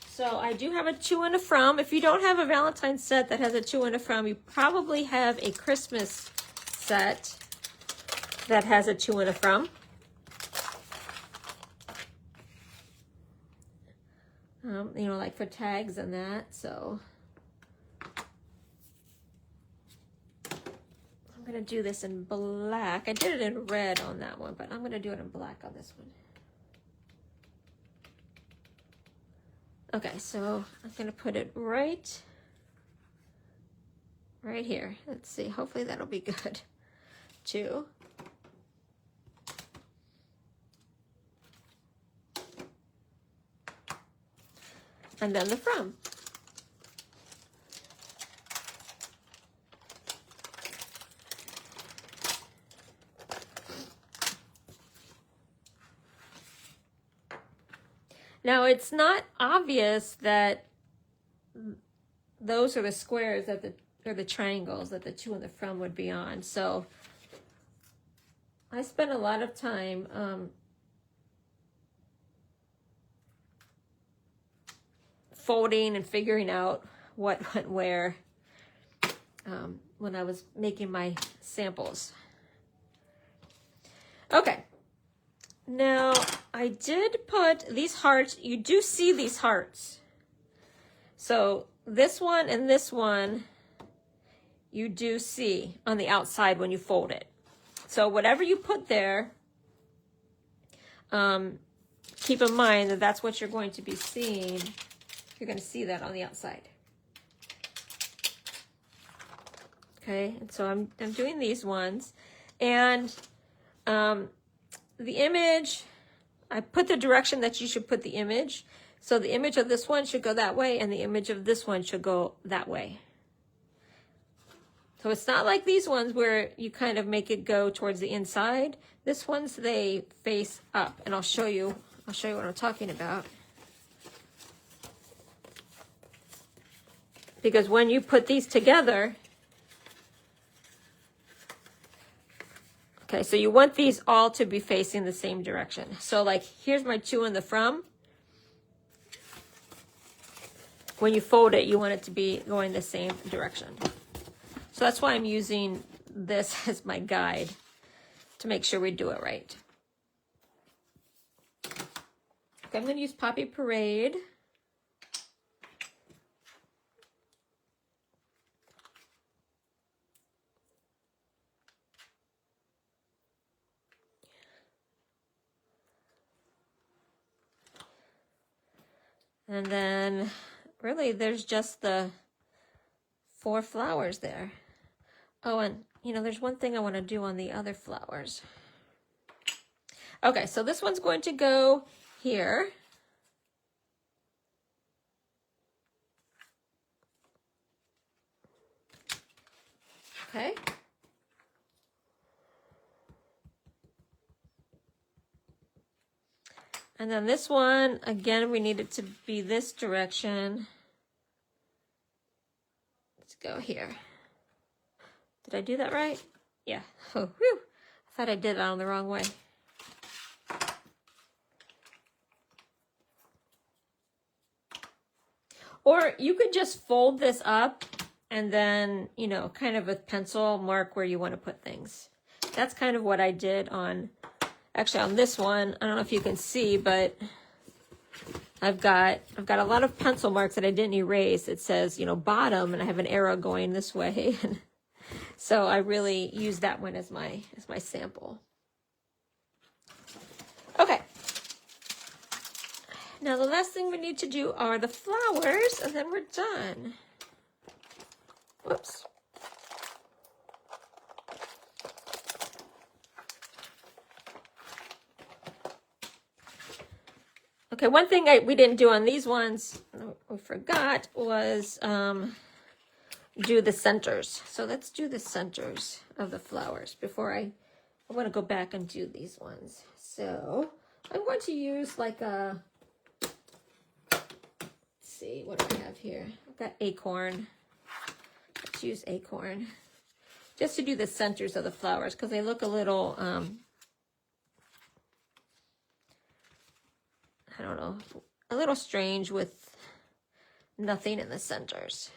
So I do have a to and a from. If you don't have a Valentine set that has a to and a from, you probably have a Christmas set that has a to and a from. You know, like for tags and that. So I'm going to do this in black. I did it in red on that one, but I'm going to do it in black on this one. Okay, so I'm going to put it right here. Let's see. Hopefully that'll be good. 2. And then the from. Now, it's not obvious that those are the squares that or the triangles that the to and the from would be on. So I spent a lot of time folding and figuring out what went where when I was making my samples. Okay. Now, I did put these hearts. You do see these hearts. So this one and this one, you do see on the outside when you fold it. So whatever you put there, keep in mind that that's what you're going to be seeing. You're going to see that on the outside. Okay, and so I'm doing these ones. And the image, I put the direction that you should put the image. So the image of this one should go that way, and the image of this one should go that way. So it's not like these ones where you kind of make it go towards the inside. This one's, they face up, and I'll show you what I'm talking about. Because when you put these together, okay, so you want these all to be facing the same direction. So like, here's my to and the from. When you fold it, you want it to be going the same direction. So that's why I'm using this as my guide to make sure we do it right. Okay, I'm going to use Poppy Parade. And then really, there's just the 4 flowers there. Oh, and you know, there's one thing I want to do on the other flowers. Okay, so this one's going to go here. Okay. And then this one, again, we need it to be this direction. Let's go here. Did I do that right? Yeah. Oh, whew. I thought I did it on the wrong way. Or you could just fold this up and then, you know, kind of with pencil mark where you want to put things. That's kind of what I did on, actually on this one. I don't know if you can see, but I've got a lot of pencil marks that I didn't erase. It says, you know, bottom, and I have an arrow going this way. So I really use that one as my sample. Okay. Now the last thing we need to do are the flowers, and then we're done. Whoops. Okay, one thing we didn't do on these ones, we forgot, was do the centers. So let's do the centers of the flowers before I want to go back and do these ones. So I'm going to use like a, let's see, what do I have here? I've got acorn. Let's use acorn just to do the centers of the flowers because they look a little, I don't know, a little strange with nothing in the centers.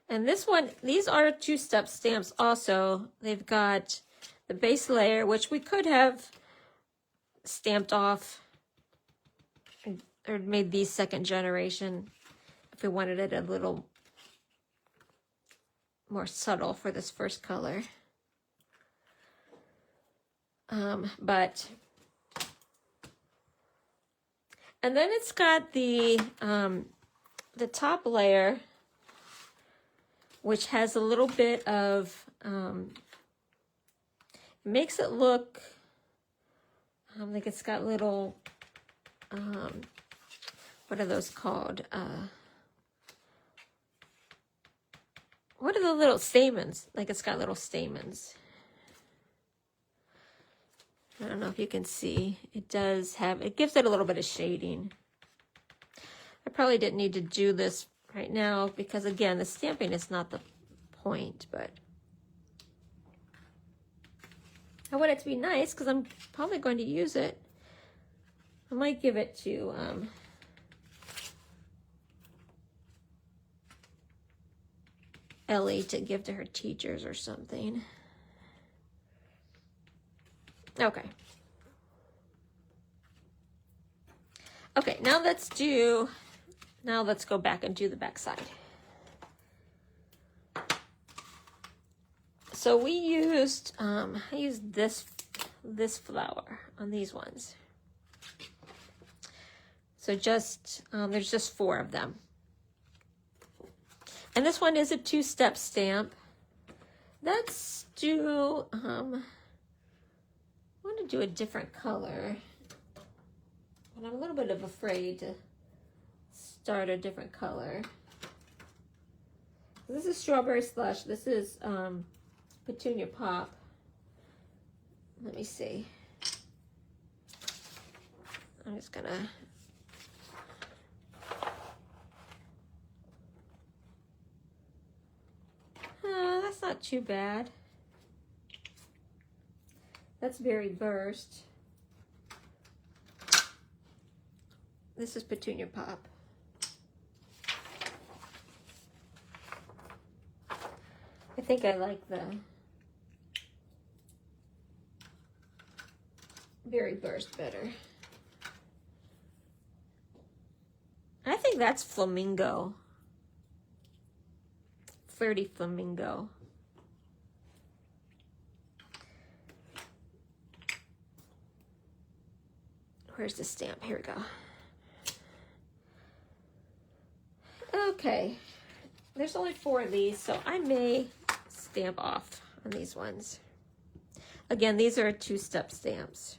And this one, these are two-step stamps also. They've got the base layer, which we could have stamped off or made these second generation if we wanted it a little more subtle for this first color. But and then it's got the top layer, which has a little bit of, it makes it look like it's got little, what are those called? What are the little stamens? Like it's got little stamens. I don't know if you can see. It does have, it gives it a little bit of shading. I probably didn't need to do this right now because, again, the stamping is not the point, but I want it to be nice because I'm probably going to use it. I might give it to Ellie to give to her teachers or something. Okay. Okay, now let's go back and do the back side. So we used, I used this flower on these ones. So just, there's just 4 of them. And this one is a 2-step stamp. Let's do, I want to do a different color. And I'm a little bit afraid to start a different color. This is Strawberry Slush. This is Petunia Pop. Let me see. I'm just gonna. That's not too bad. That's Berry Burst. This is Petunia Pop. I think I like the Berry Burst better. I think that's Flamingo. Flirty Flamingo. Where's the stamp? Here we go. Okay, there's only 4 of these, so I may stamp off on these ones. Again, these are 2-step stamps.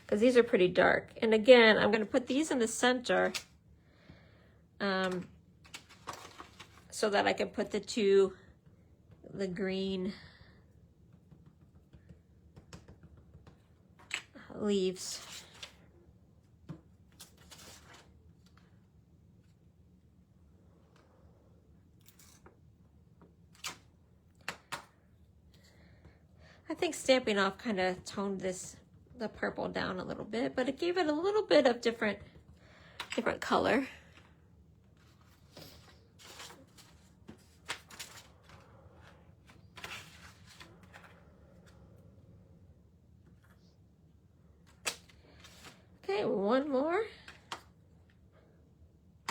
Because these are pretty dark. And again, I'm going to put these in the center so that I can put the green leaves. I think Stampin' Up kind of toned the purple down a little bit, but it gave it a little bit of different color. Okay, one more.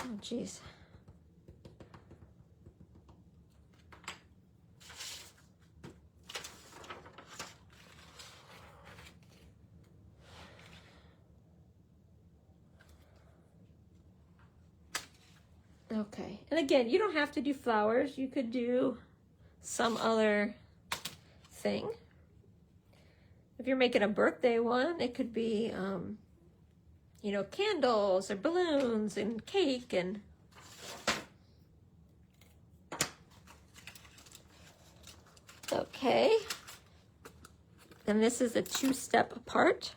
Oh, geez. Okay, and again, you don't have to do flowers. You could do some other thing. If you're making a birthday one, it could be, you know, candles or balloons and cake and... Okay, and this is a 2-step apart.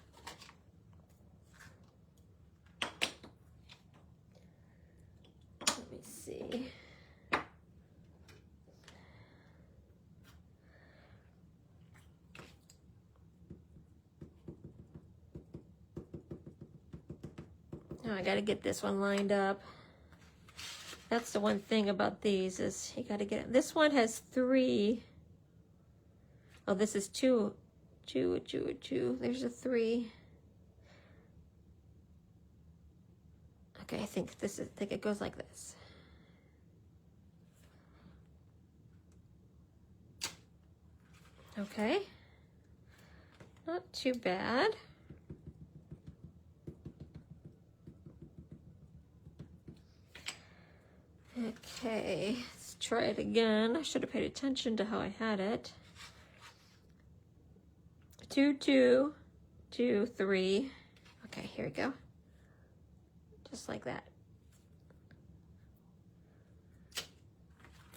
Let me see. Now I gotta get this one lined up. That's the one thing about these is you gotta get it. This one has 3. Oh, this is 2. There's a 3. Okay, I think it goes like this. Okay, not too bad. Okay, let's try it again. I should have paid attention to how I had it. 2, 2, 2, 3. Okay, here we go. Just like that.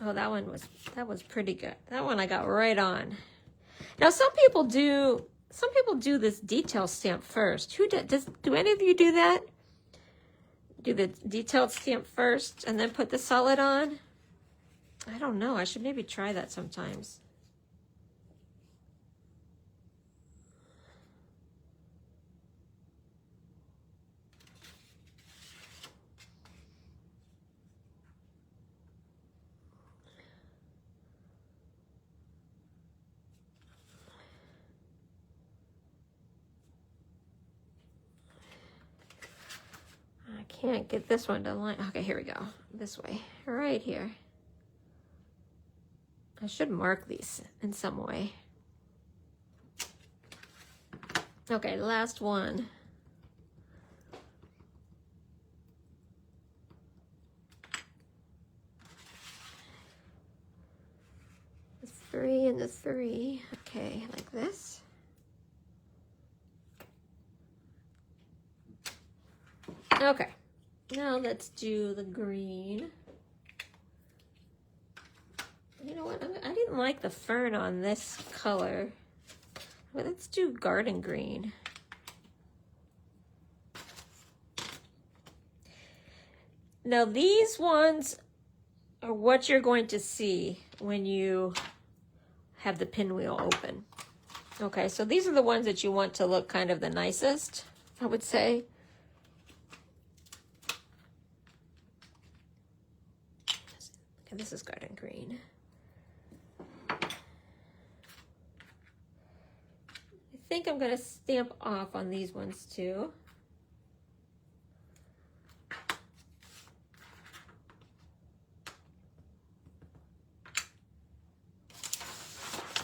Oh, that was pretty good. That one I got right on. Now some people do this detail stamp first. Do any of you do that? Do the detailed stamp first and then put the solid on? I don't know. I should maybe try that sometimes. I can't get this one to line. Okay, here we go. This way, right here. I should mark these in some way. Okay, last one. The 3 and the 3. Okay, like this. Okay, now let's do the green. You know what? I didn't like the fern on this color. Well, let's do garden green. Now these ones are what you're going to see when you have the pinwheel open. Okay, so these are the ones that you want to look kind of the nicest, I would say. Okay, this is garden green. I think I'm going to stamp off on these ones too.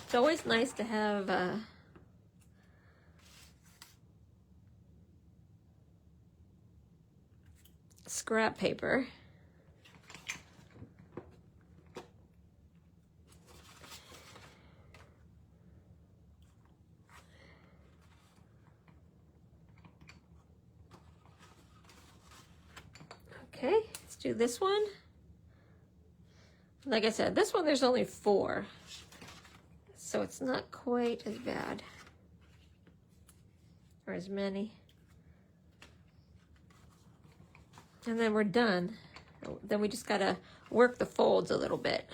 It's always nice to have scrap paper. Okay, let's do this one. Like I said, this one there's only 4, so it's not quite as bad, or as many. And then we're done. Then we just gotta work the folds a little bit.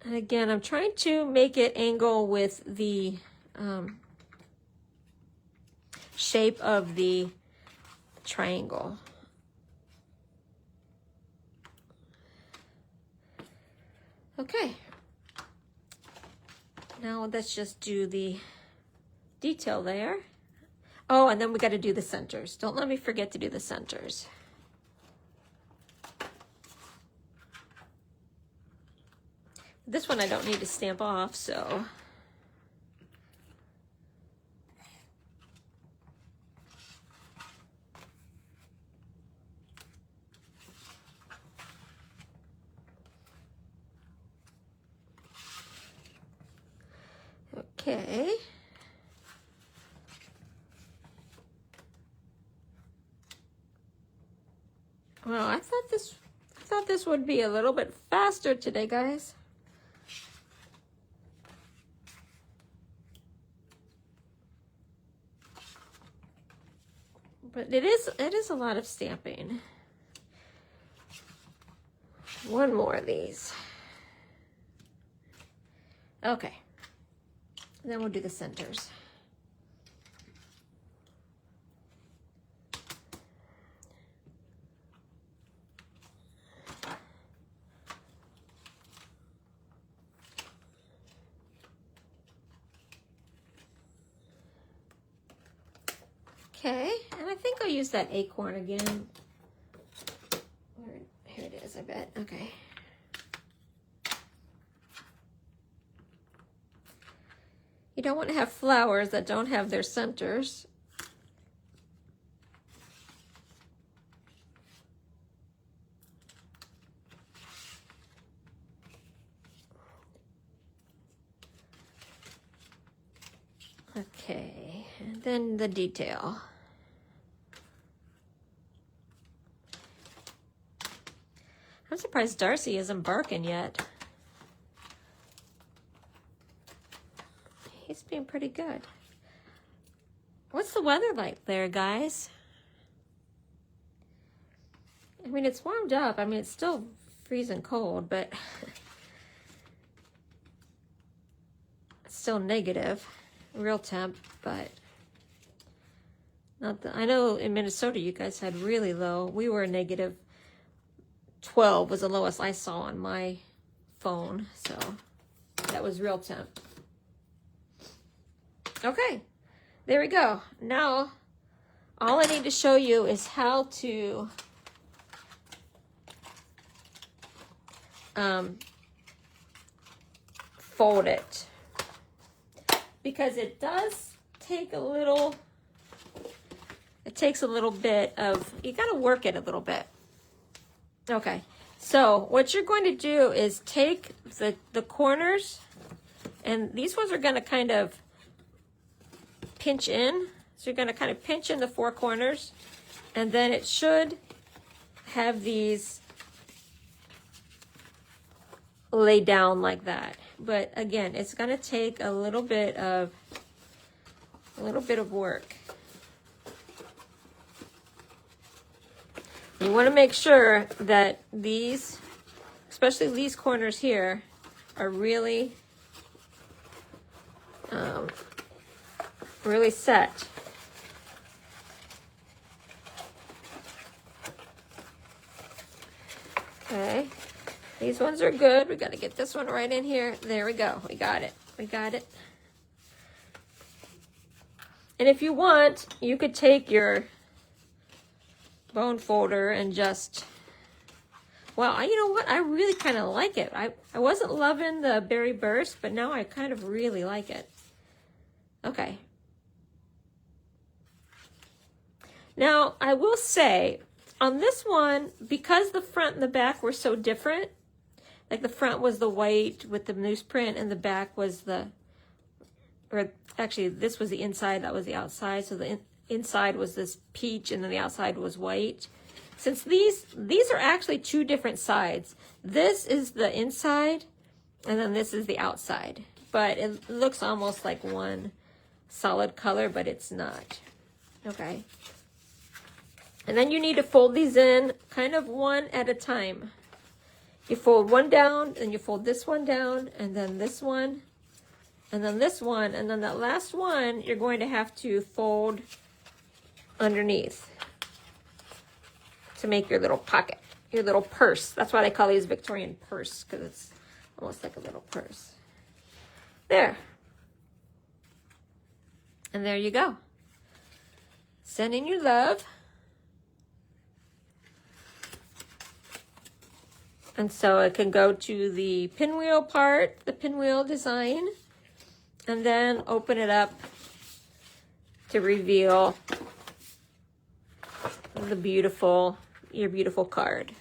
And again, I'm trying to make it angle with the shape of the triangle. Okay. Now let's just do the detail there. Oh, and then we got to do the centers. Don't let me forget to do the centers. This one I don't need to stamp off, so. Okay. Well, I thought this would be a little bit faster today, guys. But it is a lot of stamping. One more of these. Okay. And then we'll do the centers. Okay, and I think I'll use that acorn again. Here it is, I bet. Okay. You don't want to have flowers that don't have their centers. Okay, and then the detail. I'm surprised Darcy isn't barking yet. He's being pretty good. What's the weather like there, guys? I mean, it's warmed up. I mean, it's still freezing cold, but it's still negative, real temp, but not the, I know in Minnesota you guys had really low. We were negative 12 was the lowest I saw on my phone, so that was real temp. Okay, there we go. Now, all I need to show you is how to fold it, because it does take a little, it takes a little bit of, you got to work it a little bit. Okay, so what you're going to do is take the corners, and these ones are going to kind of pinch in. So you're going to kind of pinch in the 4 corners, and then it should have these lay down like that. But again, it's going to take a little bit of work. You want to make sure that these, especially these corners here, are really really set. Okay, these ones are good. We got to get this one right in here. There we go. We got it. We got it. And if you want, you could take your bone folder and just, well, you know what? I really kind of like it. I wasn't loving the berry burst, but now I kind of really like it. Okay. Now, I will say, on this one, because the front and the back were so different, like the front was the white with the newsprint and the back was the, or actually this was the inside, that was the outside. So the inside was this peach and then the outside was white. Since these are actually two different sides. This is the inside and then this is the outside. But it looks almost like one solid color, but it's not. Okay. And then you need to fold these in kind of one at a time. You fold one down, and you fold this one down, and then this one, and then this one, and then that last one, you're going to have to fold underneath to make your little pocket, your little purse. That's why they call these Victorian purse, because it's almost like a little purse. There. And there you go. Sending you love. And so it can go to the pinwheel part, the pinwheel design, and then open it up to reveal the your beautiful card.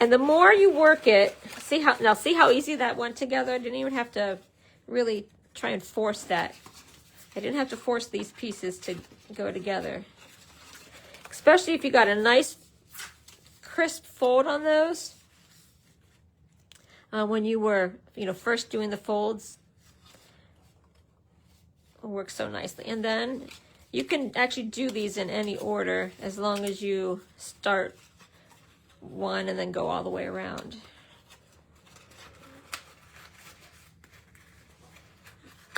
And the more you work it, see how easy that went together? I didn't even have to really try and force that. I didn't have to force these pieces to go together. Especially if you got a nice crisp fold on those when you were first doing the folds. It works so nicely. And then you can actually do these in any order as long as you start one and then go all the way around.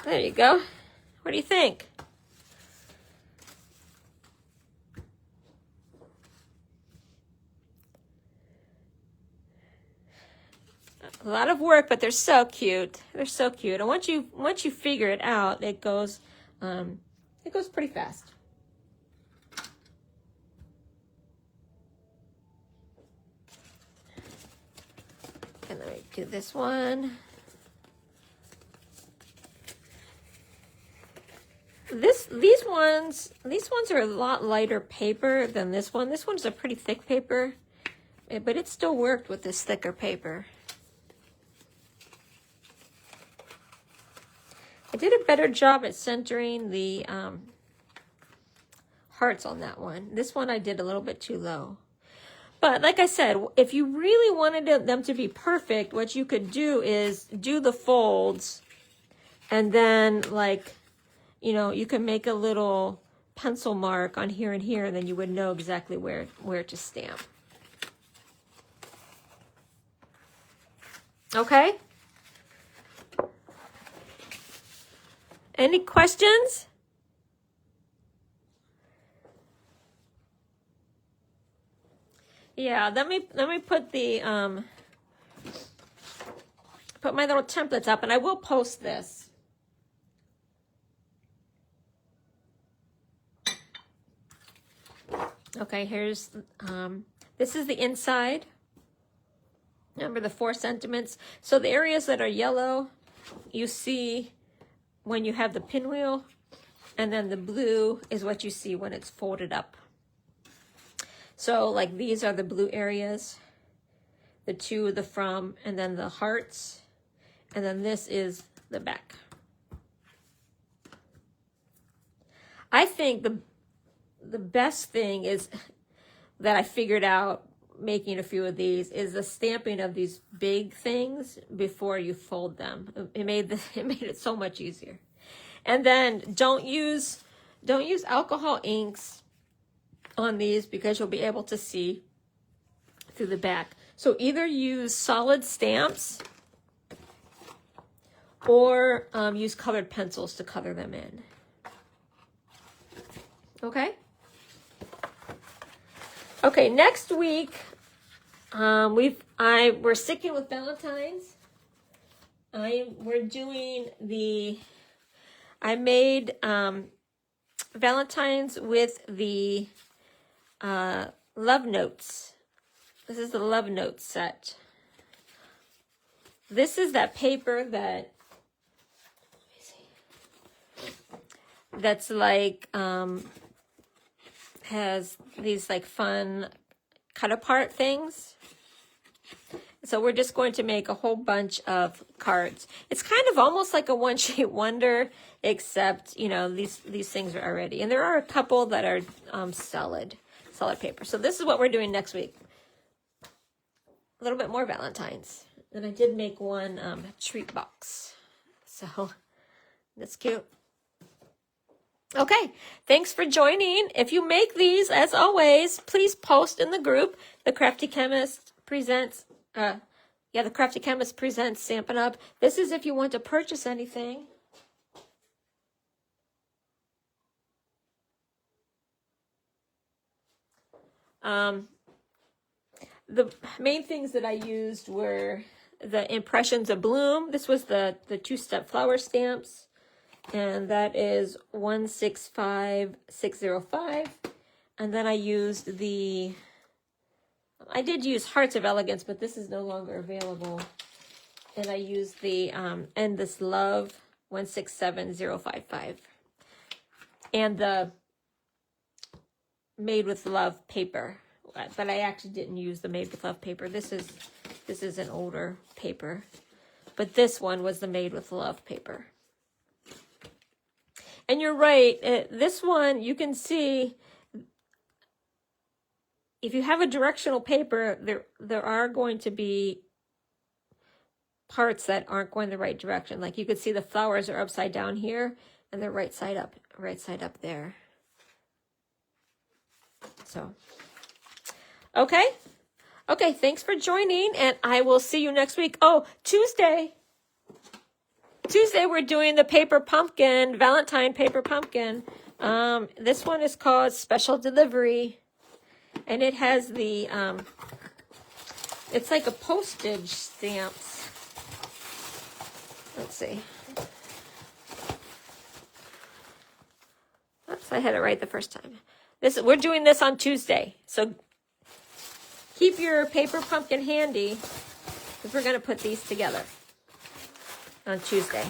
There you go. What do you think? A lot of work, but they're so cute. They're so cute. And once you figure it out, it goes pretty fast. And let me do this one. These ones are a lot lighter paper than this one. This one's a pretty thick paper, but it still worked with this thicker paper. I did a better job at centering the hearts on that one. This one I did a little bit too low. But like I said, if you really wanted them to be perfect, what you could do is do the folds and then you can make a little pencil mark on here and here, and then you would know exactly where to stamp. Okay? Any questions? Yeah, let me put the put my little templates up, and I will post this. Okay, here's this is the inside. Remember the 4 sentiments. So the areas that are yellow, you see when you have the pinwheel, and then the blue is what you see when it's folded up. So like these are the blue areas, the to, the from, and then the hearts, and then this is the back. I think the best thing is that I figured out making a few of these is the stamping of these big things before you fold them. It made it so much easier. And then don't use alcohol inks on these because you'll be able to see through the back. So either use solid stamps or use colored pencils to color them in. Okay? Okay, next week we're sticking with Valentines. We're doing I made Valentines with the Love Notes. This is the Love Notes set. This is that paper that, that's like, has these like fun cut apart things. So we're just going to make a whole bunch of cards. It's kind of almost like a one-sheet wonder, except, you know, these things are already. And there are a couple that are solid paper. So this is what we're doing next week. A little bit more Valentines. And I did make one treat box. So that's cute. Okay, thanks for joining. If you make these, as always, please post in the group. The Crafty Chemist presents, the Crafty Chemist presents Stampin' Up. This is if you want to purchase anything. The main things that I used were the Impressions of Bloom. This was the two-step flower stamps. And that is 165605. And then I used I did use Hearts of Elegance, but this is no longer available. And I used the Endless Love 167055. And the Made with Love paper. But I actually didn't use the Made with Love paper. This is an older paper. But this one was the Made with Love paper. And you're right, this one, you can see, if you have a directional paper, there are going to be parts that aren't going the right direction. Like you could see the flowers are upside down here, and they're right side up there. So, okay, thanks for joining, and I will see you next week. Oh, Tuesday, we're doing the paper pumpkin, Valentine paper pumpkin. This one is called Special Delivery. And it has the, it's like a postage stamps. Let's see. Oops, I had it right the first time. We're doing this on Tuesday. So keep your paper pumpkin handy, because we're going to put these together on Tuesday.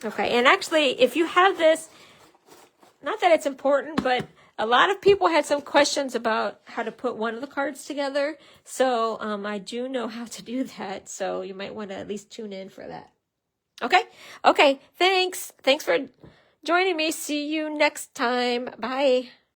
Okay, and actually, if you have this, not that it's important, but a lot of people had some questions about how to put one of the cards together. So I do know how to do that. So you might want to at least tune in for that. Okay, thanks. Thanks for joining me. See you next time. Bye.